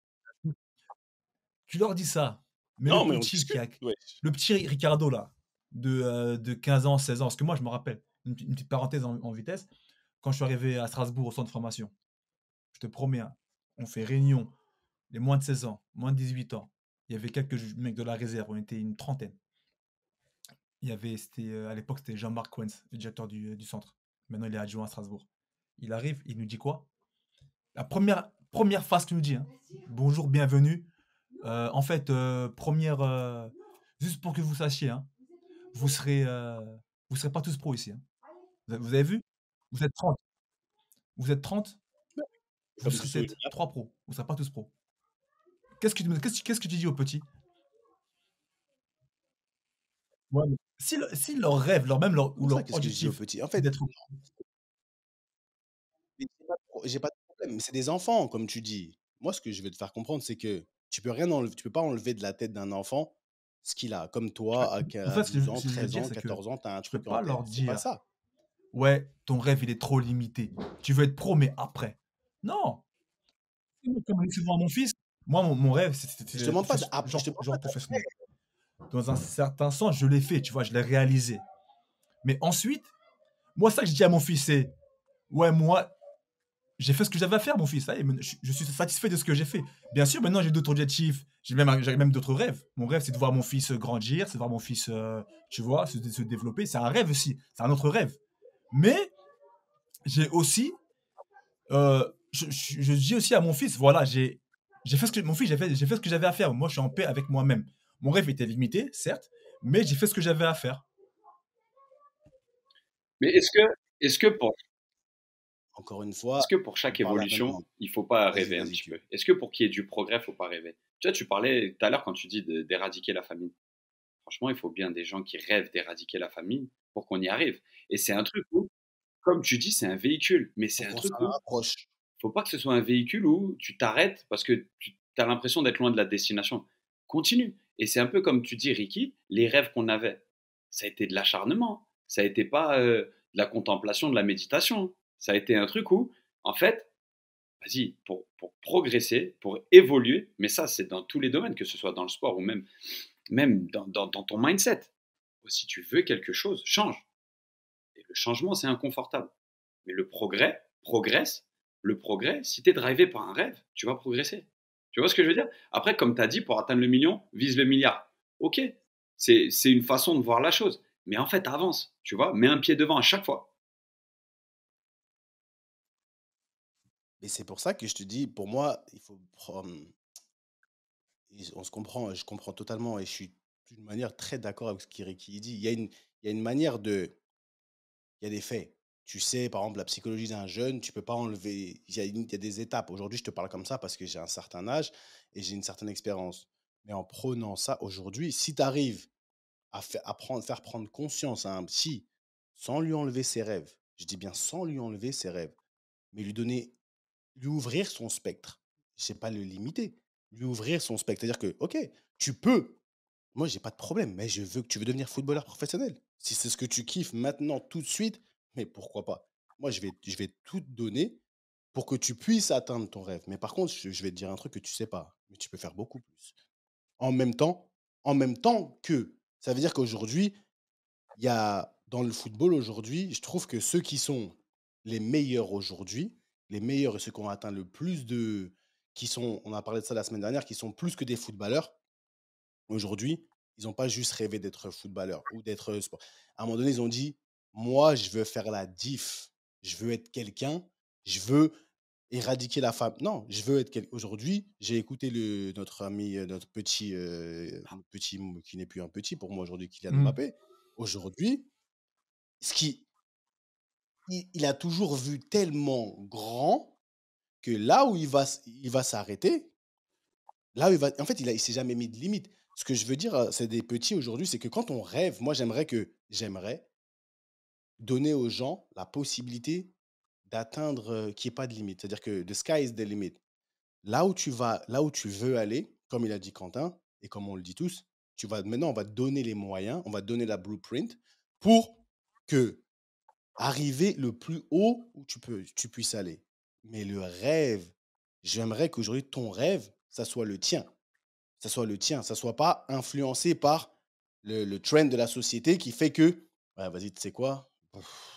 Tu leur dis ça, mais non, mais on discute. Ouais. le petit Ricardo là, de 15 ans, 16 ans, parce que moi je me rappelle, une petite parenthèse en vitesse, quand je suis arrivé à Strasbourg au centre de formation, je te promets, hein, on fait réunion, les moins de 16 ans, moins de 18 ans, il y avait quelques mecs de la réserve, on était une trentaine. À l'époque, c'était Jean-Marc Quens, le directeur du centre. Maintenant, il est adjoint à Strasbourg. Il arrive, il nous dit quoi? La première phrase qu'il nous dit, hein. Bonjour, bienvenue. En fait, juste pour que vous sachiez, hein, vous serez, euh, vous serez pas tous pros ici, hein. Vous avez vu? Vous êtes 30. Vous êtes 30, vous Comme serez Dessous et peut-être 3 pros. Vous serez pas tous pros. Qu'est-ce que tu dis aux petits? Ouais, mais si leur rêve, ou c'est ça, leur qu'est-ce que je dis aux objectif, petits. En c'est fait, d'être. j'ai pas de problème. C'est des enfants, comme tu dis. Moi, ce que je veux te faire comprendre, c'est que tu peux pas enlever de la tête d'un enfant ce qu'il a. Comme toi, En à fait, 12 ans, ce que je veux 13 dire, ans, c'est que 14 ans, tu as un je peux truc en pas tête. leur C'est pas dire, ça. ouais, ton rêve, il est trop limité. Tu veux être pro, mais après. Non. Comme je dis souvent à mon fils, moi, mon rêve, c'était Je d'être demande pas je te demande pas genre professionnel. Dans un certain sens, je l'ai fait, tu vois, je l'ai réalisé. Mais ensuite, moi, ça que je dis à mon fils, c'est, ouais, moi, j'ai fait ce que j'avais à faire, mon fils. Ça y est, je suis satisfait de ce que j'ai fait. Bien sûr, maintenant, j'ai d'autres objectifs. J'ai même d'autres rêves. Mon rêve, c'est de voir mon fils grandir, c'est de voir mon fils, tu vois, se développer. C'est un rêve aussi. C'est un autre rêve. Mais j'ai aussi, je dis aussi à mon fils, voilà, j'ai fait ce que mon fils, j'ai fait ce que j'avais à faire. Moi, je suis en paix avec moi-même. Mon rêve était limité, certes, mais j'ai fait ce que j'avais à faire. Mais est-ce que pour, Encore une fois, est-ce que pour on chaque parle à évolution, maintenant. il faut pas Vas-y, rêver un vas-y, petit tu. peu? Est-ce que pour qu'il y ait du progrès, il faut pas rêver? Tu vois, tu parlais tout à l'heure quand tu dis d'éradiquer la famine. Franchement, il faut bien des gens qui rêvent d'éradiquer la famine pour qu'on y arrive. Et c'est un truc où, comme tu dis, c'est un véhicule, mais c'est Pour un qu'on s'en truc où rapproche. faut pas que ce soit un véhicule où tu t'arrêtes parce que tu as l'impression d'être loin de la destination. Continue. Et c'est un peu comme tu dis, Ricky, les rêves qu'on avait, ça a été de l'acharnement. Ça a été pas de la contemplation, de la méditation. Ça a été un truc où, en fait, vas-y, pour progresser, pour évoluer, mais ça, c'est dans tous les domaines, que ce soit dans le sport ou même dans ton mindset. Si tu veux quelque chose, change. Et le changement, c'est inconfortable. Mais le progrès progresse. Le progrès, si tu es drivé par un rêve, tu vas progresser. Tu vois ce que je veux dire? Après, comme tu as dit, pour atteindre le million, vise le milliard. Ok, c'est une façon de voir la chose. Mais en fait, avance, tu vois, mets un pied devant à chaque fois. Et c'est pour ça que je te dis, pour moi, il faut on se comprend, je comprends totalement et je suis d'une manière très d'accord avec ce qu'Iriki dit. Il y a une manière de, il y a des faits. Tu sais, par exemple, la psychologie d'un jeune, tu peux pas enlever. Il y a des étapes. Aujourd'hui, je te parle comme ça parce que j'ai un certain âge et j'ai une certaine expérience. Mais en prenant ça aujourd'hui, si tu arrives faire prendre conscience à un psy sans lui enlever ses rêves, je dis bien sans lui enlever ses rêves, mais lui ouvrir son spectre. Je sais pas le limiter. Lui ouvrir son spectre. C'est-à-dire que, OK, tu peux. Moi, j'ai pas de problème, mais je veux que tu veux devenir footballeur professionnel. Si c'est ce que tu kiffes maintenant, tout de suite, mais pourquoi pas? Moi, je vais tout te donner pour que tu puisses atteindre ton rêve. Mais par contre, je vais te dire un truc que tu sais pas, mais tu peux faire beaucoup plus. En même temps, en même temps que, ça veut dire qu'aujourd'hui, il y a dans le football aujourd'hui, je trouve que ceux qui sont les meilleurs aujourd'hui, les meilleurs et ceux qui ont atteint le plus de qui sont, on a parlé de ça la semaine dernière, qui sont plus que des footballeurs, aujourd'hui, ils n'ont pas juste rêvé d'être footballeur ou d'être sport. À un moment donné, ils ont dit, moi, je veux faire la diff. Je veux être quelqu'un. Je veux éradiquer la femme. Non, je veux être quelqu'un. Aujourd'hui, j'ai écouté notre ami, notre petit, qui n'est plus un petit pour moi aujourd'hui, Kylian Mmh. Mbappé. Aujourd'hui, ce qui, il a toujours vu tellement grand que là où il va s'arrêter, là où il va, en fait, il s'est jamais mis de limite. Ce que je veux dire, c'est des petits aujourd'hui, c'est que quand on rêve, moi, j'aimerais donner aux gens la possibilité d'atteindre, qu'il n'y ait pas de limite. C'est-à-dire que the sky is the limit. Là où tu vas, là où tu veux aller, comme il a dit Quentin, et comme on le dit tous, maintenant, on va te donner les moyens, on va te donner la blueprint pour que arriver le plus haut où tu puisses aller. Mais le rêve, j'aimerais qu'aujourd'hui, ton rêve, ça soit le tien. Ça soit le tien. Ça soit pas influencé par le trend de la société qui fait que, ouais, vas-y, tu sais quoi?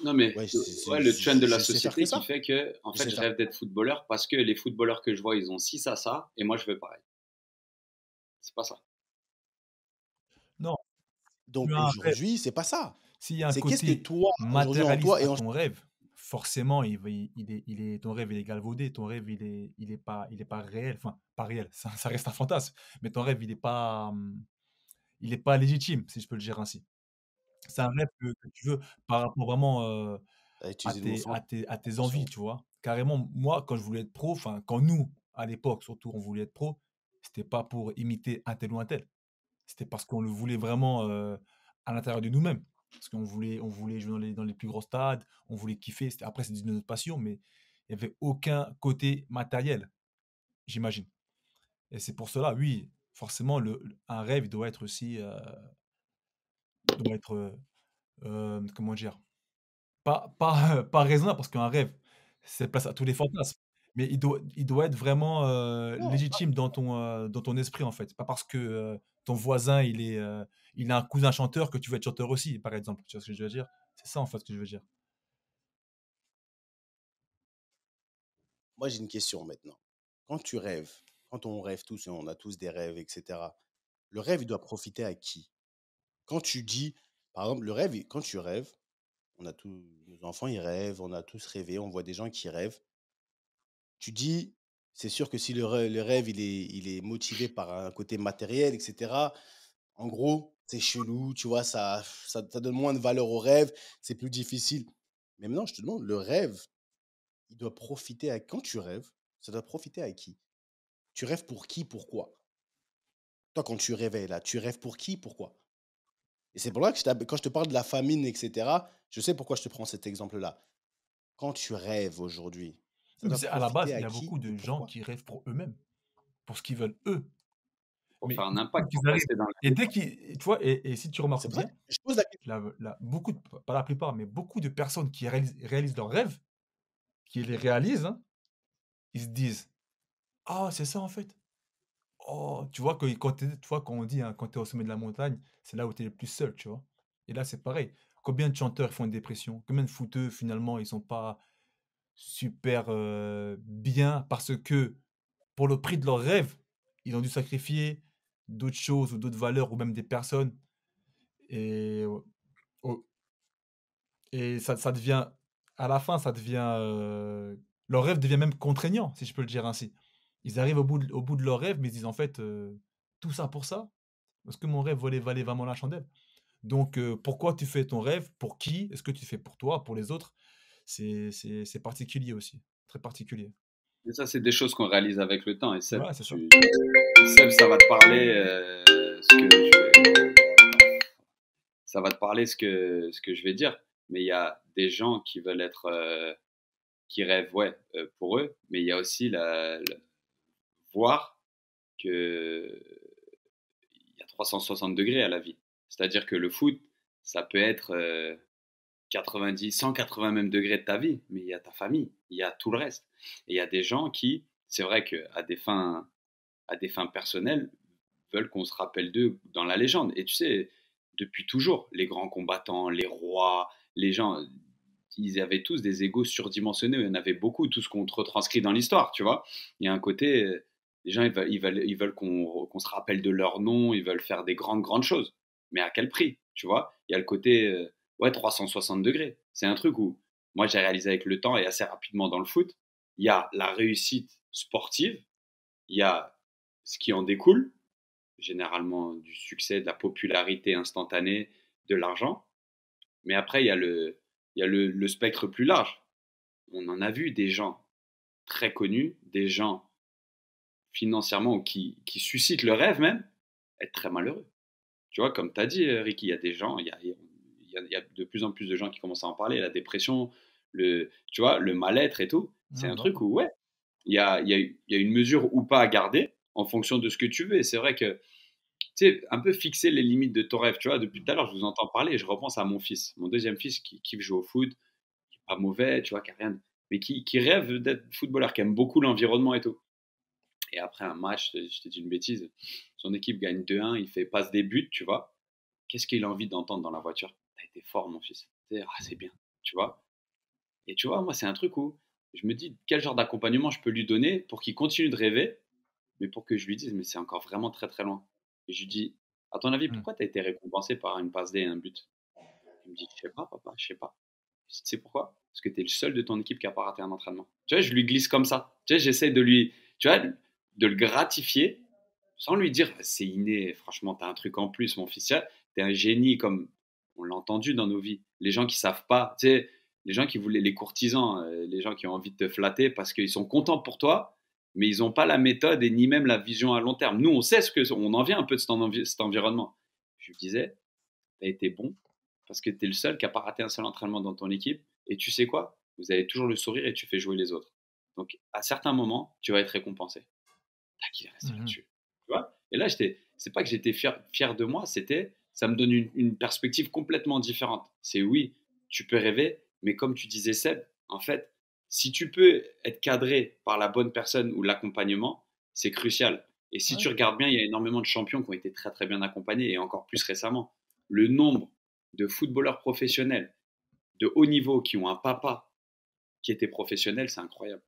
Non, mais Ouais, ouais, le trend de la je sais faire que société qui ça. fait que, en Je fait, sais je faire. rêve d'être footballeur parce que les footballeurs que je vois, ils ont ci, ça, et moi, je veux pareil. C'est pas ça. Non, tu Donc as un rêve. aujourd'hui, c'est pas ça. S'il y a un C'est qu'est-ce que côté toi, aujourd'hui, en matérialiste toi, et à en. ton rêve, forcément, ton rêve, il est galvaudé, ton rêve, il est pas réel, enfin, pas réel, ça reste un fantasme, mais ton rêve, il est pas légitime, si je peux le dire ainsi. C'est un rêve que tu veux par rapport vraiment, À utiliser le mot fort. à tes envies, Attention. tu vois? Carrément, moi, quand je voulais être pro, enfin, quand nous, à l'époque, surtout, on voulait être pro, c'était pas pour imiter un tel ou un tel. C'était parce qu'on le voulait vraiment, à l'intérieur de nous-mêmes. Parce qu'on voulait jouer dans les plus gros stades, on voulait kiffer. Après, c'est une autre passion, mais il y avait aucun côté matériel, j'imagine. Et c'est pour cela, oui, forcément, un rêve doit être aussi, doit être, comment dire? Pas raisonnable, parce qu'un rêve, c'est place à tous les fantasmes. Mais il doit être vraiment, Non, légitime dans ton esprit, en fait. Pas parce que, ton voisin, il a un cousin chanteur que tu veux être chanteur aussi, par exemple. Tu vois ce que je veux dire? C'est ça, en fait, ce que je veux dire. moi, j'ai une question maintenant. Quand tu rêves, quand on rêve tous, et on a tous des rêves, etc., le rêve, il doit profiter à qui? Quand tu dis, par exemple, le rêve, quand tu rêves, nos enfants, ils rêvent, on a tous rêvé, on voit des gens qui rêvent. Tu dis, c'est sûr que si le rêve, il est motivé par un côté matériel, etc., en gros, c'est chelou, tu vois, ça donne moins de valeur au rêve, c'est plus difficile. Mais maintenant, je te demande, le rêve, il doit profiter à... Quand tu rêves, ça doit profiter à qui? Tu rêves pour qui, pourquoi? Toi, quand tu réveilles là, tu rêves pour qui, pourquoi? Et c'est pour là que quand je te parle de la famine, etc., je sais pourquoi je te prends cet exemple-là. Quand tu rêves aujourd'hui, ça Oui, mais doit c'est à la base, profiter il à y a qui beaucoup et de gens pourquoi? qui rêvent pour eux-mêmes, pour ce qu'ils veulent eux. Pour Mais faire un il faut impact, pour qu'ils arrivent. passer dans la Et dès légende. qu'ils, tu vois, et si tu remarques C'est vrai. bien, Je pose la question. beaucoup, pas la plupart, mais beaucoup de personnes qui réalisent leurs rêves, qui les réalisent, hein, ils se disent, ah, c'est ça en fait. Oh, tu vois, tu vois, quand on dit, hein, quand tu es au sommet de la montagne, c'est là où tu es le plus seul, tu vois. Et là, c'est pareil. Combien de chanteurs font une dépression? Combien de footeux, finalement, ils sont pas super bien parce que, pour le prix de leurs rêves, ils ont dû sacrifier d'autres choses ou d'autres valeurs ou même des personnes. Et, au- et ça devient, à la fin, ça devient, leur rêve devient même contraignant, si je peux le dire ainsi. Ils arrivent au bout de leur rêve, mais ils disent en fait, tout ça pour ça? Est-ce que mon rêve valait vraiment la chandelle? Donc, pourquoi tu fais ton rêve? Pour qui? Est-ce que tu fais pour toi, pour les autres? C'est particulier aussi, très particulier. Mais ça, c'est des choses qu'on réalise avec le temps. Et Seb, Ouais, c'est ça. Seb, ça va te parler ça va te parler ce que je vais dire. Mais il y a des gens qui veulent être, qui rêvent, ouais, pour eux. Mais il y a aussi voir que il y a 360 degrés à la vie. C'est-à-dire que le foot, ça peut être 90, 180 même degrés de ta vie, mais il y a ta famille, il y a tout le reste. Et il y a des gens qui, c'est vrai qu'à à des fins personnelles, veulent qu'on se rappelle d'eux dans la légende. Et tu sais, depuis toujours, les grands combattants, les rois, les gens, ils avaient tous des égos surdimensionnés. Il y en avait beaucoup, tout ce qu'on te retranscrit dans l'histoire, tu vois. Il y a un côté, les gens, ils veulent qu'on se rappelle de leur nom, ils veulent faire des grandes choses. Mais à quel prix, tu vois? Il y a le côté, ouais, 360 degrés. C'est un truc où, moi, j'ai réalisé avec le temps et assez rapidement dans le foot, il y a la réussite sportive, il y a ce qui en découle, généralement du succès, de la popularité instantanée, de l'argent. Mais après, il y a le spectre plus large. On en a vu des gens très connus, des gens financièrement ou qui suscitent le rêve même, être très malheureux. Tu vois, comme tu as dit, Ricky, il y a des gens, il y a de plus en plus de gens qui commencent à en parler, la dépression, tu vois, le mal-être et tout. C'est Ah un bah truc oui. où, ouais, il y a une mesure ou pas à garder en fonction de ce que tu veux. Et c'est vrai que tu sais, un peu fixer les limites de ton rêve. Tu vois, depuis tout à l'heure, je vous entends parler et je repense à mon fils, mon deuxième fils qui kiffe jouer au foot, qui est pas mauvais, tu vois, qui a rien, mais qui rêve d'être footballeur, qui aime beaucoup l'environnement et tout. Et après un match, je te dis une bêtise, son équipe gagne 2-1, il fait passe des buts, tu vois. Qu'est-ce qu'il a envie d'entendre dans la voiture? T'as été fort, mon fils. Ah, c'est bien, tu vois. Et tu vois, moi, c'est un truc où je me dis quel genre d'accompagnement je peux lui donner pour qu'il continue de rêver, mais pour que je lui dise, mais c'est encore vraiment très très loin. Et je lui dis, à ton avis, Mm. pourquoi tu as été récompensé par une passe D et un but? Il me dit, je sais pas, papa, je sais pas. Je dis, tu sais pourquoi? Parce que tu es le seul de ton équipe qui a pas raté un entraînement. Tu vois, je lui glisse comme ça. Tu vois, j'essaie de lui, tu vois, de le gratifier sans lui dire, c'est inné, franchement, tu as un truc en plus, mon fils. Tu es un génie comme on l'a entendu dans nos vies. Les gens qui savent pas, tu sais, les gens qui voulaient, les courtisans, les gens qui ont envie de te flatter parce qu'ils sont contents pour toi, mais ils n'ont pas la méthode et ni même la vision à long terme. Nous, on sait on en vient un peu de cet environnement. Je lui disais, tu as été bon parce que tu es le seul qui n'a pas raté un seul entraînement dans ton équipe. Et tu sais quoi? Vous avez toujours le sourire et tu fais jouer les autres. Donc, à certains moments, tu vas être récompensé. Tac, il est resté Mhm. là-dessus. Tu vois? Et là, c'est pas que j'étais fier de moi, ça me donne une perspective complètement différente. C'est oui, tu peux rêver, mais comme tu disais, Seb, en fait, si tu peux être cadré par la bonne personne ou l'accompagnement, c'est crucial. Et si Ouais. tu regardes bien, il y a énormément de champions qui ont été très très bien accompagnés et encore plus récemment. Le nombre de footballeurs professionnels de haut niveau qui ont un papa qui était professionnel, c'est incroyable.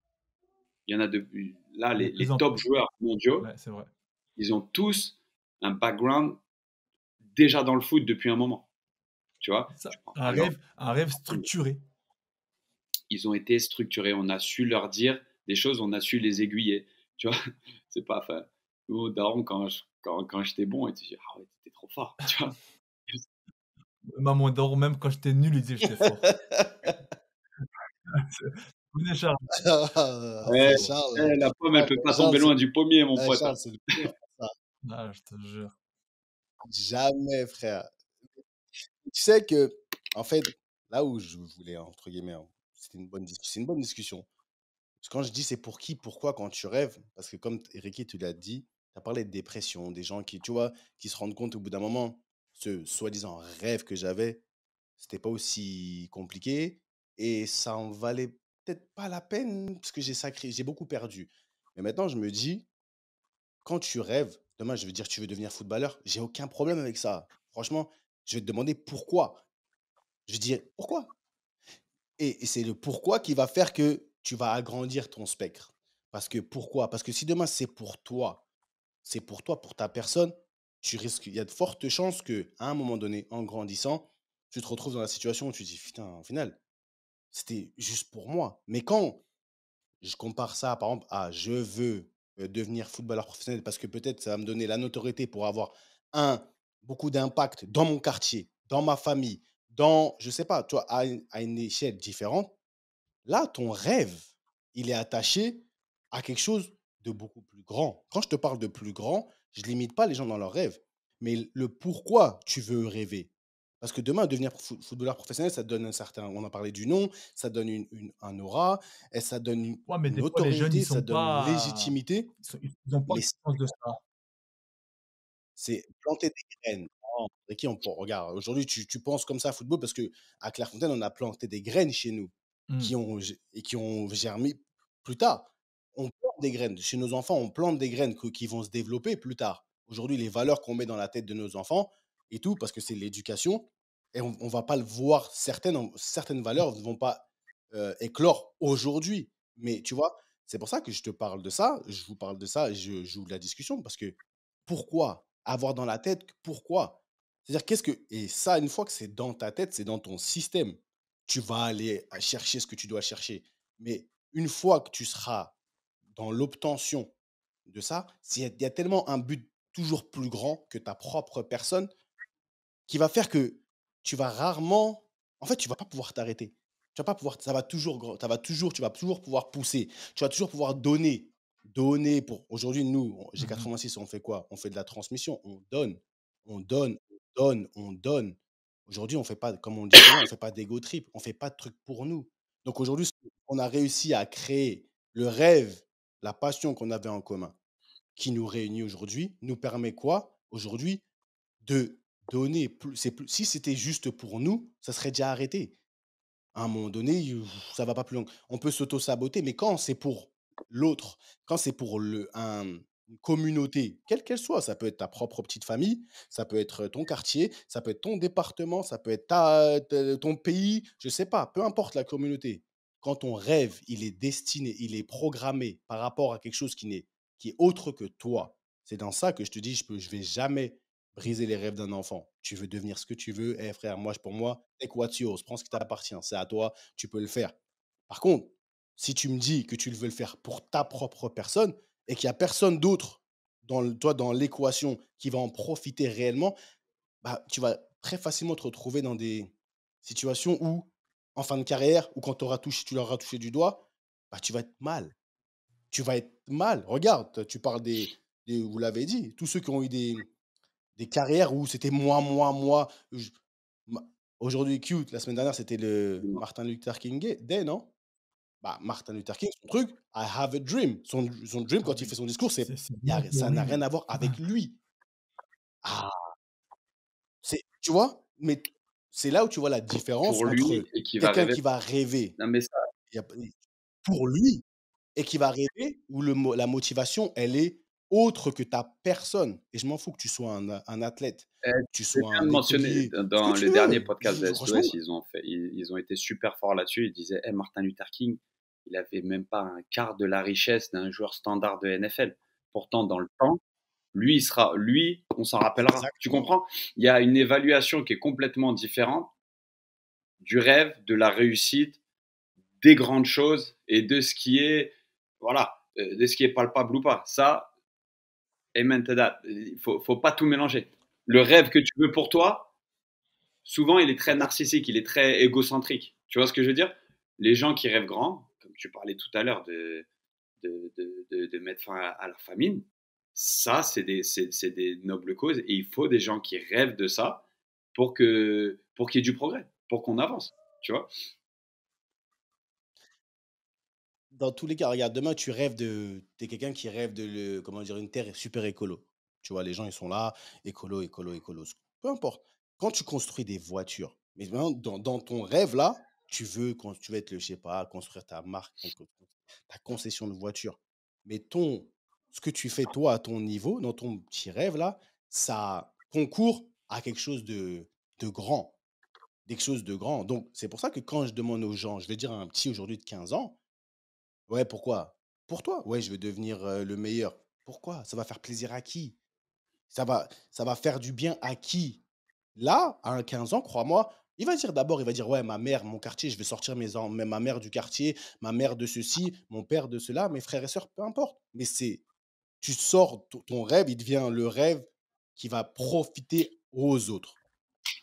Il y en a de là De plus les en top plus. joueurs mondiaux, Ouais, c'est vrai. ils ont tous un background déjà dans le foot depuis un moment. tu vois. Ça, Je prends par exemple, un rêve structuré. ils ont été structurés. On a su leur dire des choses, on a su les aiguiller. Tu vois, c'est pas. Enfin, nous, daron, quand j'étais bon, il te dit ah ouais, t'étais trop fort. Tu vois. Maman d'or, même quand j'étais nul, il disait que j'étais fort. Connais Charles. Ah, Ouais, C'est frérot. Charles. la pomme, elle peut pas Charles, tomber loin du pommier, mon pote, Charles, hein. c'est le pire pour ça. Ah, je te jure. Jamais, frère. Tu sais que, en fait, là où je voulais, entre guillemets, hein, c'est une bonne discussion. Parce que quand je dis c'est pour qui, pourquoi, quand tu rêves, parce que comme Ricky, tu l'as dit, tu as parlé de dépression, des gens qui, tu vois, qui se rendent compte au bout d'un moment, ce soi-disant rêve que j'avais, c'était pas aussi compliqué et ça en valait peut-être pas la peine parce que j'ai beaucoup perdu. Mais maintenant, je me dis, quand tu rêves, demain, je veux dire, tu veux devenir footballeur, j'ai aucun problème avec ça. Franchement, je vais te demander pourquoi. Je vais dire pourquoi. Et c'est le pourquoi qui va faire que tu vas agrandir ton spectre. Parce que pourquoi? Parce que si demain c'est pour toi, pour ta personne, tu risques, il y a de fortes chances que, à un moment donné, en grandissant, tu te retrouves dans la situation où tu te dis, putain, au final, c'était juste pour moi. Mais quand je compare ça, par exemple, à je veux devenir footballeur professionnel parce que peut-être ça va me donner la notoriété pour avoir un, beaucoup d'impact dans mon quartier, dans ma famille, dans, je sais pas, toi, à une échelle différente. Là, ton rêve, il est attaché à quelque chose de beaucoup plus grand. Quand je te parle de plus grand, je ne limite pas les gens dans leurs rêves, mais le pourquoi tu veux rêver. Parce que demain, devenir footballeur professionnel, ça te donne un certain, on a parlé du nom, ça donne un aura, et ça donne Ouais, mais une des fois, les jeunes, ils autorité, ça sont donne une pas, légitimité, ils ont pas mais conscience de ça. c'est planter des graines. Non, Ricky, regarde, aujourd'hui, tu penses comme ça à football parce que à Clairefontaine, on a planté des graines chez nous Mmh. qui ont germé plus tard. On plante des graines. Chez nos enfants, on plante des graines qui vont se développer plus tard. Aujourd'hui, les valeurs qu'on met dans la tête de nos enfants et tout, parce que c'est l'éducation, et on ne va pas le voir, certaines valeurs ne vont pas éclore aujourd'hui. Mais tu vois, c'est pour ça que je te parle de ça, je vous parle de ça, et je joue de la discussion, parce que pourquoi? Avoir dans la tête, pourquoi? C'est-à-dire, qu'est-ce que. Et ça, une fois que c'est dans ta tête, c'est dans ton système, tu vas aller chercher ce que tu dois chercher. Mais une fois que tu seras dans l'obtention de ça, il y a tellement un but toujours plus grand que ta propre personne qui va faire que tu vas rarement. En fait, tu vas pas pouvoir t'arrêter. Tu vas pas pouvoir. Tu vas toujours pouvoir pousser. Tu vas toujours pouvoir donner. Donner pour. Aujourd'hui, nous, Mmh mh. G86, on fait quoi? On fait de la transmission. On donne. On donne. On donne. On donne. Aujourd'hui, on fait pas, comme on dit souvent, on fait pas d'ego trip. On fait pas de trucs pour nous. Donc aujourd'hui, on a réussi à créer le rêve, la passion qu'on avait en commun, qui nous réunit aujourd'hui, nous permet quoi? Aujourd'hui, de donner plus, si c'était juste pour nous, ça serait déjà arrêté. À un moment donné, ça va pas plus loin. On peut s'auto-saboter, mais quand c'est pour l'autre, quand c'est pour une communauté, quelle qu'elle soit, ça peut être ta propre petite famille, ça peut être ton quartier, ça peut être ton département, ça peut être ton pays, je sais pas, peu importe la communauté. Quand ton rêve, il est destiné, il est programmé par rapport à quelque chose qui est autre que toi, c'est dans ça que je te dis, je vais jamais briser les rêves d'un enfant. Tu veux devenir ce que tu veux, eh frère, pour moi, take what's yours, prends ce qui t'appartient, c'est à toi, tu peux le faire. Par contre, si tu me dis que tu le veux le faire pour ta propre personne et qu'il n'y a personne d'autre toi dans l'équation qui va en profiter réellement, bah, tu vas très facilement te retrouver dans des situations où, en fin de carrière, ou quand tu leur auras touché du doigt, bah, tu vas être mal. Tu vas être mal. Regarde, tu parles vous l'avez dit, tous ceux qui ont eu des carrières où c'était moi. Ma Aujourd'hui, cute, la semaine dernière, c'était le Martin Luther King Day, non? Bah, Martin Luther King, son truc, I have a dream. Son dream, Ah quand il oui, fait son discours, c'est bien ça pour n'a lui. rien à voir avec lui. Ah, tu vois? Mais c'est là où tu vois la différence Pour lui entre et qui va quelqu'un rêver. qui va rêver, Non, mais ça, il y a pour lui, et qui va rêver, où la motivation, elle est autre que ta personne. Et je m'en fous que tu sois un athlète, que tu c'est sois bien un de mentionner, écolier, ce que dans tu le dernier veux. podcast de Franchement, SOS, ils ont été super forts là-dessus. Ils disaient, hey, Martin Luther King, il avait même pas un quart de la richesse d'un joueur standard de NFL. Pourtant, dans le temps, Lui, on s'en rappellera. Tu Exactement. comprends? Il y a une évaluation qui est complètement différente du rêve, de la réussite, des grandes choses et de ce qui est, voilà, de ce qui est palpable ou pas. Ça, amen to that. Faut pas tout mélanger. Le rêve que tu veux pour toi, souvent, il est très narcissique, il est très égocentrique. Tu vois ce que je veux dire? Les gens qui rêvent grand, comme tu parlais tout à l'heure de mettre fin à la famine, ça, c'est des nobles causes et il faut des gens qui rêvent de ça pour qu'il y ait du progrès, pour qu'on avance. Tu vois? Dans tous les cas, regarde, demain, t'es quelqu'un qui rêve comment dire, une terre super écolo. Tu vois, les gens, ils sont là, écolo, écolo, écolo. Peu importe. Quand tu construis des voitures, mais maintenant, dans ton rêve, là, tu veux être je sais pas, construire ta marque, ta concession de voiture. Mais ce que tu fais, toi, à ton niveau, dans ton petit rêve, là, ça concourt à quelque chose de grand. Quelque chose de grand. Donc, c'est pour ça que quand je demande aux gens, je vais dire à un petit aujourd'hui de 15 ans, ouais, pourquoi? Pour toi. Ouais, je veux devenir le meilleur. Pourquoi? Ça va faire plaisir à qui? Ça va faire du bien à qui? Là, à un 15 ans, crois-moi, il va dire, ouais, ma mère, mon quartier, je vais sortir ma mère du quartier, ma mère de ceci, mon père de cela, mes frères et sœurs, peu importe. Mais tu sors ton rêve, il devient le rêve qui va profiter aux autres.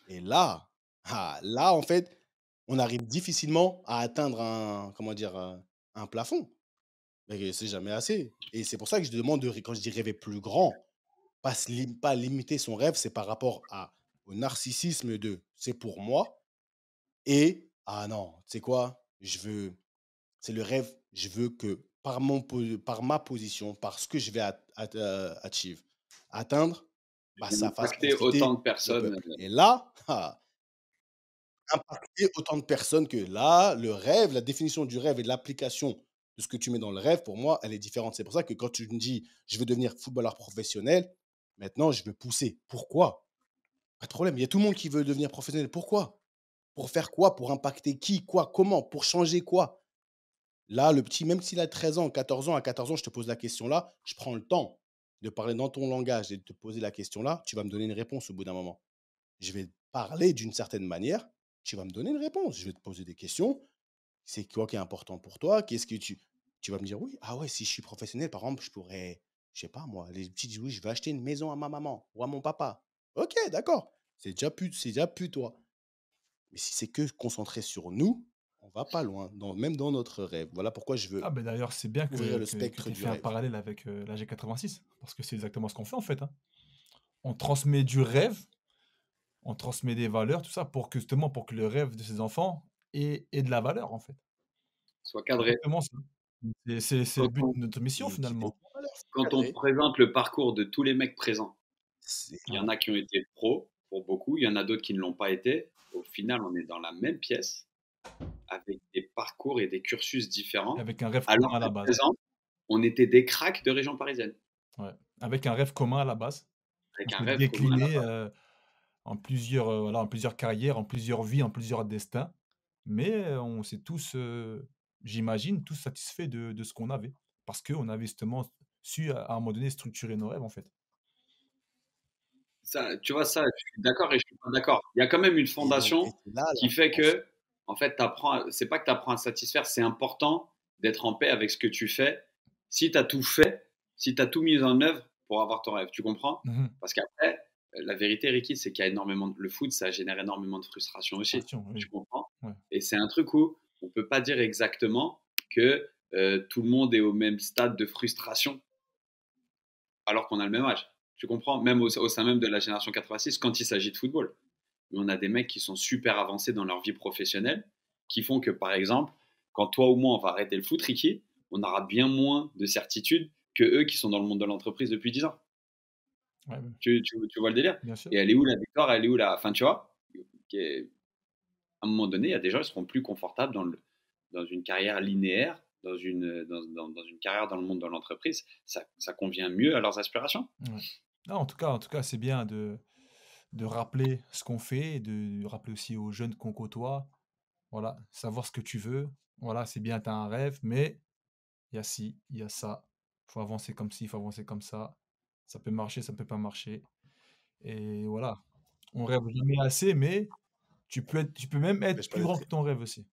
Et là, en fait, on arrive difficilement à atteindre comment dire, un plafond. Mais c'est jamais assez. Et c'est pour ça que je te demande quand je dis rêver plus grand, pas limiter son rêve, c'est par rapport au narcissisme de c'est pour moi et ah non, tu sais quoi, c'est le rêve, je veux que par ma position, par ce que je vais achieve, atteindre, bah, Je vais ça fasse impacter autant de profiter le personnes. peuple. Et là, impacter autant de personnes que là, le rêve, la définition du rêve et de l'application de ce que tu mets dans le rêve, pour moi, elle est différente. C'est pour ça que quand tu me dis, je veux devenir footballeur professionnel, maintenant, je veux pousser. Pourquoi? Pas de problème. Il y a tout le monde qui veut devenir professionnel. Pourquoi? Pour faire quoi? Pour impacter qui? Quoi? Comment? Pour changer quoi? Là, le petit, même s'il a 13 ans, 14 ans, à 14 ans, je te pose la question là, je prends le temps de parler dans ton langage et de te poser la question là, tu vas me donner une réponse au bout d'un moment. Je vais parler d'une certaine manière, tu vas me donner une réponse. Je vais te poser des questions. C'est quoi qui est important pour toi? Qu'est-ce que tu vas me dire oui, ah ouais, si je suis professionnel, par exemple, je pourrais, je sais pas moi, les petits disent oui, je vais acheter une maison à ma maman ou à mon papa. Ok, d'accord. C'est déjà plus toi. Mais si c'est que concentré sur nous, on va pas loin, même dans notre rêve. Voilà pourquoi je Ah, veux ben d'ailleurs, c'est bien ouvrir le que spectre tu aies du fait un rêve. parallèle avec la G86, parce que c'est exactement ce qu'on fait en fait, hein. On transmet du rêve, on transmet des valeurs, tout ça, pour que justement, pour que le rêve de ces enfants ait de la valeur en fait. Soit C'est cadré. exactement ça. C'est le Quand but on, de notre mission Qui paye finalement. en valeur, c'est quand on te cadré. présente le parcours de tous les mecs présents, il y en Voilà. a qui ont été pros pour beaucoup, il y en a d'autres qui ne l'ont pas été. Au final, on est dans la même pièce avec des parcours et des cursus Et différents, avec un rêve commun alors à que la base. présent, on était des cracks de région parisienne, Ouais. Avec un rêve commun à la base. On avec un s'est rêve commun à la décliné, base. en plusieurs, voilà, en plusieurs carrières, en plusieurs vies, en plusieurs destins. Mais, on s'est tous, j'imagine, tous satisfaits de ce qu'on avait. Parce qu'on avait justement su à un moment donné structurer nos rêves en fait. Ça, tu vois, ça, je suis d'accord et je suis pas d'accord. Il y a quand même une Et fondation c'est là qui fait l'importance. que, en fait, c'est pas que tu apprends à satisfaire, c'est important d'être en paix avec ce que tu fais. Si tu as tout fait, si tu as tout mis en œuvre pour avoir ton rêve, tu comprends? Mmh. Parce qu'après, la vérité, Ricky, c'est qu'il y a le foot, ça génère énormément de frustration aussi. Frustration, Tu oui. comprends? Ouais. Et c'est un truc où on peut pas dire exactement que tout le monde est au même stade de frustration alors qu'on a le même âge. Tu comprends? Même au sein même de la génération 86, quand il s'agit de football. Mais on a des mecs qui sont super avancés dans leur vie professionnelle, qui font que, par exemple, quand toi ou moi on va arrêter le foot, Ricky, on aura bien moins de certitude que eux qui sont dans le monde de l'entreprise depuis 10 ans. Ouais, ouais, Tu vois le délire? bien sûr. Et elle est où la victoire? Elle est où la. Enfin, tu vois? À un moment donné, il y a des gens qui seront plus confortables dans une carrière linéaire, dans une carrière dans le monde de l'entreprise. Ça convient mieux à leurs aspirations. Ouais. Non, en tout cas, c'est bien de rappeler ce qu'on fait et de rappeler aussi aux jeunes qu'on côtoie, voilà, savoir ce que tu veux. Voilà, c'est bien, tu as un rêve, mais il y a ci, il y a ça. Il faut avancer comme ci, il faut avancer comme ça. Ça peut marcher, ça peut pas marcher. Et voilà. On rêve jamais assez, mais tu peux même être N'empêche pas plus d'être grand que ton rêve aussi.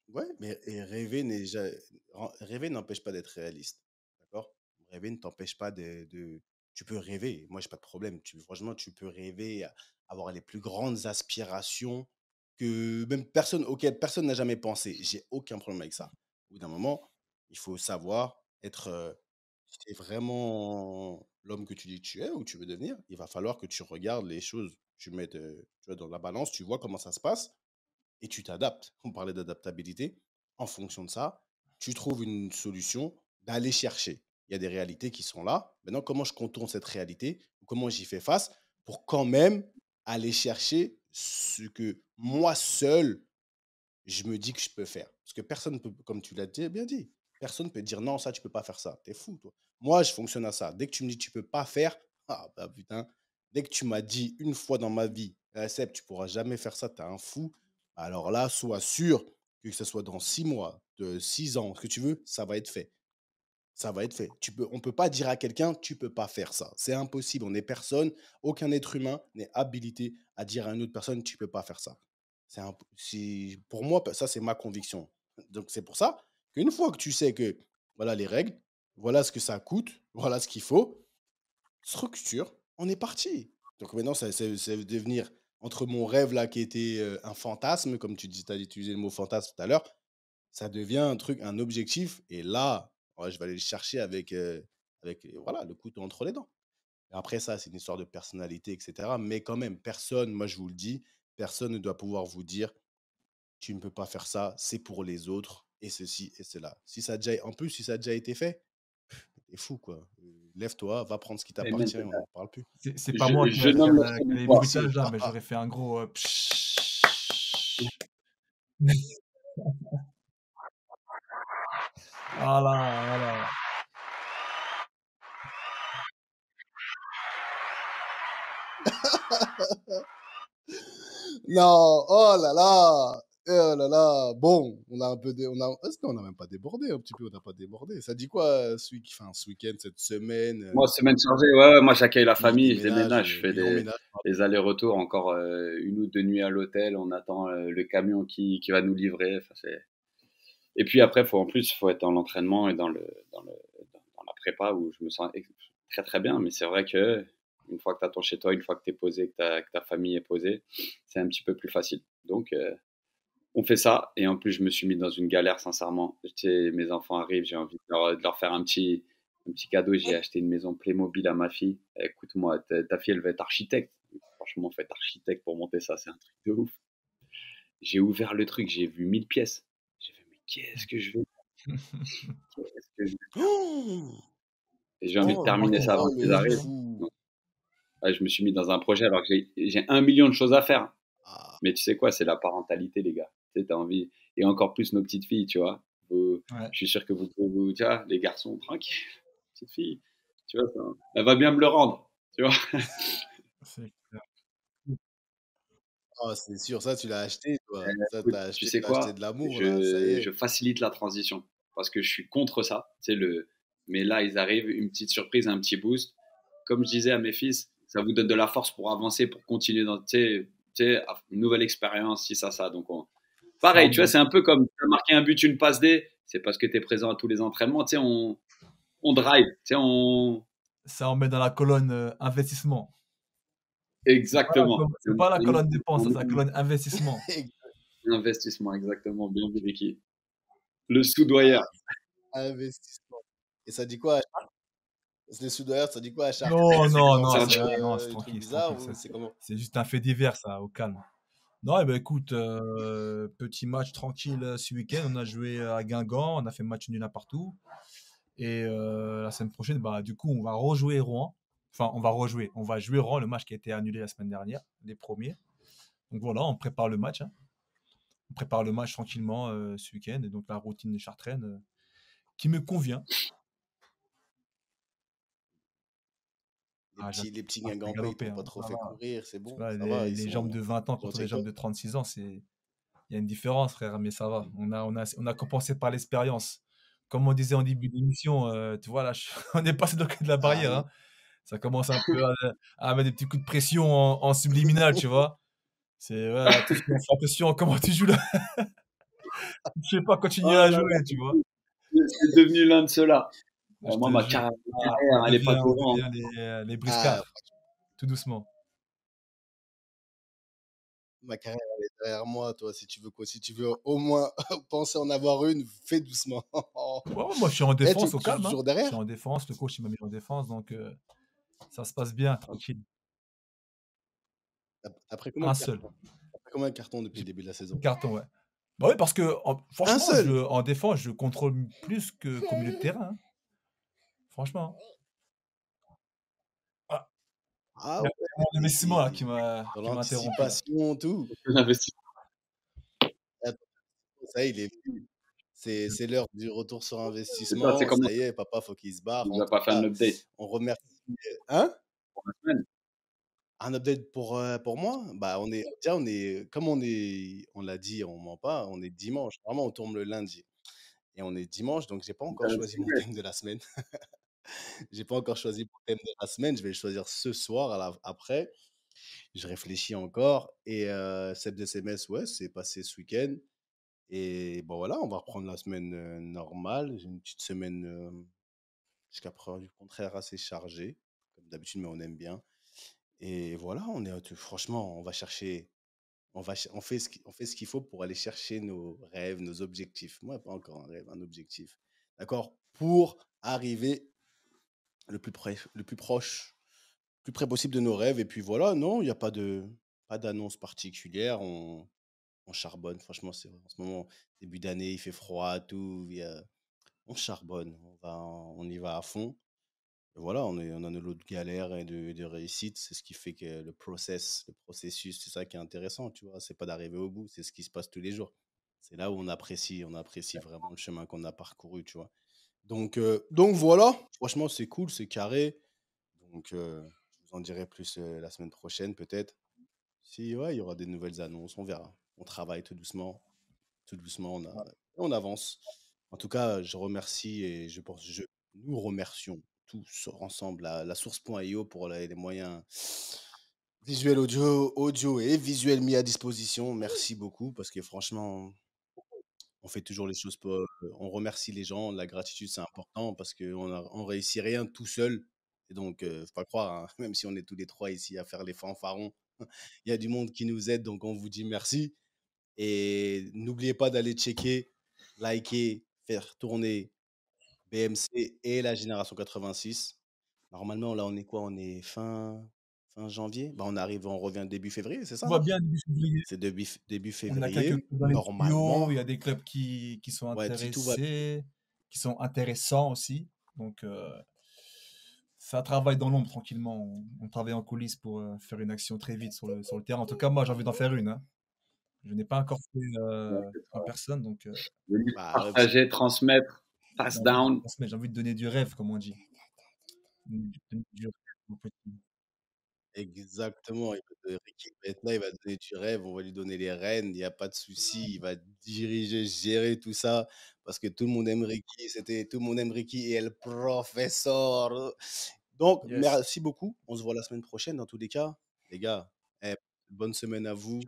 Ouais, mais rêver n'empêche pas d'être réaliste. D'accord? Rêver ne t'empêche pas Tu peux rêver. Moi, j'ai pas de problème. Franchement, tu peux rêver, avoir les plus grandes aspirations que même auxquelles personne n'a jamais pensé. J'ai aucun problème avec ça. Au bout d'un moment, il faut savoir être. Si tu es vraiment l'homme que tu dis que tu es ou tu veux devenir, il va falloir que tu regardes les choses, tu mettes tu vois, dans la balance, tu vois comment ça se passe et tu t'adaptes. On parlait d'adaptabilité. En fonction de ça, tu trouves une solution d'aller chercher. Il y a des réalités qui sont là. Maintenant, comment je contourne cette réalité? Comment j'y fais face pour quand même aller chercher ce que moi seul, je me dis que je peux faire. Parce que personne ne peut, comme tu l'as bien dit, personne ne peut dire non, ça, tu peux pas faire ça. T'es fou, toi. Moi, je fonctionne à ça. Dès que tu me dis que tu peux pas faire, ah bah putain, dès que tu m'as dit une fois dans ma vie, Seb, tu pourras jamais faire ça, t'es un fou. Alors là, sois sûr que ce soit dans 6 mois, de 6 ans, ce que tu veux, ça va être fait. Ça va être fait. On ne peut pas dire à quelqu'un, tu peux pas faire ça. C'est impossible. On n'est personne, aucun être humain n'est habilité à dire à une autre personne, tu peux pas faire ça. Pour moi, ça, c'est ma conviction. Donc, c'est pour ça qu'une fois que tu sais que voilà les règles, voilà ce que ça coûte, voilà ce qu'il faut, structure, on est parti. Donc maintenant, c'est devenir entre mon rêve là qui était un fantasme, comme tu dis, as utilisé le mot fantasme tout à l'heure, ça devient un truc, un objectif. Et là, ouais, je vais aller le chercher avec voilà, le couteau entre les dents. Et après ça, c'est une histoire de personnalité, etc. Mais quand même, personne, moi je vous le dis, personne ne doit pouvoir vous dire, tu ne peux pas faire ça, c'est pour les autres, et ceci et cela. En plus, si ça a déjà été fait, t'es fou, quoi. Lève-toi, va prendre ce qui Amen. t'appartient, on n'en parle plus. C'est pas moi Je nomme la qui a les victoire. bruitages là, mais j'aurais fait un gros Voilà, voilà. Non, oh là là, oh là là. Bon, on a un peu, est-ce qu'on n'a même pas débordé un petit peu, on n'a pas débordé. Ça dit quoi ce week-end, cette semaine, Moi, semaine chargée, ouais, moi j'accueille la fille famille, je déménage, déménage, je fais les gens ménagent. des allers-retours, encore 1 ou 2 nuits à l'hôtel, on attend le camion qui va nous livrer. Enfin, et puis après, en plus, il faut être dans l'entraînement et dans la prépa où je me sens très très bien. Mais c'est vrai que une fois que tu attends chez toi, une fois que tu es posé, que ta famille est posée, c'est un petit peu plus facile. Donc, on fait ça. Et en plus, je me suis mis dans une galère, sincèrement. Tu sais, mes enfants arrivent, j'ai envie de leur faire un petit cadeau. J'ai acheté une maison Playmobil à ma fille. Écoute-moi, ta fille, elle va être architecte. Franchement, faut être architecte pour monter ça, c'est un truc de ouf. J'ai ouvert le truc, j'ai vu 1000 pièces. J'ai fait, mais qu'est-ce que je vais Qu'est-ce que je vais faire Oh, Et j'ai envie de Oh, terminer ça avant qu'ils le arrivent. fou. Donc, ouais, je me suis mis dans un projet alors que j'ai 1 million de choses à faire. Ah, Mais tu sais quoi, c'est la parentalité, les gars. Tu sais, t'as envie. Et encore plus nos petites filles, tu vois. Ouais. Je suis sûr que tu vois, les garçons, tranquille. Petite fille, tu vois, elle va bien me le rendre, tu vois. C'est clair. oh, c'est sûr, ça tu l'as acheté, toi. Ça Écoute, tu sais t'as acheté quoi, de l'amour, là, ça y je est. facilite la transition parce que je suis contre ça. Tu sais, mais là, ils arrivent, une petite surprise, un petit boost. Comme je disais à mes fils, ça vous donne de la force pour avancer, pour continuer dans, une nouvelle expérience, si ça. Donc, Ça pareil, tu vois, embête. c'est un peu comme tu as marqué un but, une passe D, c'est parce que tu es présent à tous les entraînements. Tu sais, on drive, tu sais, Ça en met dans la colonne investissement. Exactement. C'est pas la colonne dépense, On- c'est la colonne investissement. Investissement, exactement. Bien vu, Ricky. Le soudoyeur. Investissement. Et ça dit quoi, Achat? Les soudoyeurs, ça dit quoi, Achat? Non, C'est non, quoi? non, On C'est dit non, c'est des trucs tranquille, c'est bizarres tranquille. ou c'est comment? C'est juste un fait divers, ça, au calme. Non, eh ben, écoute, petit match tranquille ce week-end. On a joué à Guingamp, on a fait match nul à partout. Et la semaine prochaine, bah, du coup, on va rejouer Rouen. Enfin, on va jouer Rouen, le match qui a été annulé la semaine dernière, les premiers. Donc voilà, on prépare le match, hein. On prépare le match tranquillement ce week-end. Et donc la routine de Chartraine qui me convient. Ah, Les petits ça fait Guingampais, ils galoper, t'ont hein. pas trop Ah fait là. courir, c'est Tu bon, vois, ça va, les jambes de 20 ans ils ont contre les été jambes top. de 36 ans, il y a une différence, frère, mais ça va. On a compensé par l'expérience. comme on disait en début d'émission, tu vois là, on est passé de l'autre côté de la Ah barrière, oui. hein. Ça commence un peu à mettre des petits coups de pression en subliminal, tu vois? C'est voilà, attention, fais attention à comment tu joues là. Je sais pas continuer Oh à là jouer, là, tu vois? c'est devenu l'un de ceux-là. Je Moi, te ma jure. carrière, On elle est pas devient on courante. devient les Ah, briscards, tout doucement. ma carrière, elle est derrière moi, toi. Si tu veux quoi, si tu veux au moins penser en avoir une, fais doucement. Ouais, ouais, moi je suis en Eh, défense au tu joues calme, hein. toujours Je suis derrière? en défense, le coach il m'a mis en défense donc ça se passe bien, tranquille. T'as pris combien Un de seul, cartons? T'as pris combien de cartons depuis j'ai le début de la un saison? carton, ouais. Bah oui, parce que Un franchement, seul? en défense, je contrôle plus qu'au milieu de terrain, hein. Franchement, hein. Ah, Ah il y a ouais, mon investissement là dans qui m'a interrompu là. l'anticipation, tout. L'investissement, Attends, ça y est, il est venu. C'est l'heure du retour sur c'est ça, c'est investissement. comment Ça y est, papa, faut qu'il se barre. tu En nous as tout pas fait un cas, update on remercie. Hein? pour la semaine. Un update pour moi? Bah, on est, comme on l'a dit, on ment pas, on est dimanche. Vraiment, on tourne le lundi. Et on est dimanche, donc j'ai pas encore choisi mon thème de la semaine. J'ai pas encore choisi mon thème de la semaine. Je vais le choisir ce soir, après. Je réfléchis encore. Et cette SMS, ouais, c'est passé ce week-end. Et bon, voilà, on va reprendre la semaine normale. J'ai une petite semaine, jusqu'à preuve du contraire, assez chargée, comme d'habitude, mais on aime bien. Et voilà, franchement, on va chercher, on fait ce qu'il faut pour aller chercher nos rêves, nos objectifs. Moi, pas encore un rêve, un objectif. D'accord? Pour arriver le plus proche, plus près possible de nos rêves. Et puis voilà, non, il n'y a pas d'annonce particulière. On charbonne. Franchement, c'est en ce moment, début d'année, il fait froid, tout. On charbonne. On y va à fond. Et voilà, on a nos lots de galères et de réussites. C'est ce qui fait que le processus, c'est ça qui est intéressant, tu vois. C'est pas d'arriver au bout, c'est ce qui se passe tous les jours. C'est là où on apprécie vraiment le chemin qu'on a parcouru, tu vois. Donc voilà, franchement, c'est cool, c'est carré. Donc, je vous en dirai plus la semaine prochaine, peut-être. Si, ouais, il y aura des nouvelles annonces, on verra. On travaille tout doucement, on avance. En tout cas, je remercie et nous remercions tous ensemble la source.io pour les moyens visuels, audio et visuels mis à disposition. Merci beaucoup parce que franchement, on fait toujours les choses on remercie les gens. La gratitude, c'est important parce on réussit rien tout seul. Et donc, faut pas croire, hein, même si on est tous les trois ici à faire les fanfarons, il y a du monde qui nous aide, donc on vous dit merci. Et n'oubliez pas d'aller checker, liker, faire tourner BMC et la génération 86. Normalement, là, on est quoi? On est fin janvier? Bah, on revient début février, c'est On ça, va non? bien début février. C'est début On a quelques février, clubs dans les tuyaux, normalement. il y a des clubs qui sont Ouais, si tout va. intéressés, qui sont intéressants aussi. Donc, ça travaille dans l'ombre tranquillement. On travaille en coulisses pour faire une action très vite sur le terrain. En tout cas, moi, j'ai envie d'en faire une, hein. Je n'ai pas encore fait en personne, donc Venir Bah, ouais, partager, transmettre, pass down. j'ai envie de donner du rêve, comme on dit. Donner du rêve aux petits. exactement. Ricky va être là, il va donner du rêve, on va lui donner les rênes, il n'y a pas de souci, il va diriger, gérer tout ça, parce que tout le monde aime Ricky, tout le monde aime Ricky et el professeur. Donc, Yes. merci beaucoup. On se voit la semaine prochaine dans tous les cas. Les gars, eh, bonne semaine à vous.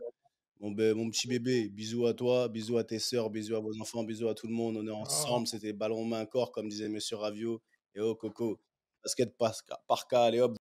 Mon petit bébé, bisous à toi, bisous à tes sœurs, bisous à vos enfants, bisous à tout le monde. On est ensemble, Oh. c'était ballon main corps, comme disait Monsieur Ravio. Et oh Coco, basket par cas, allez hop.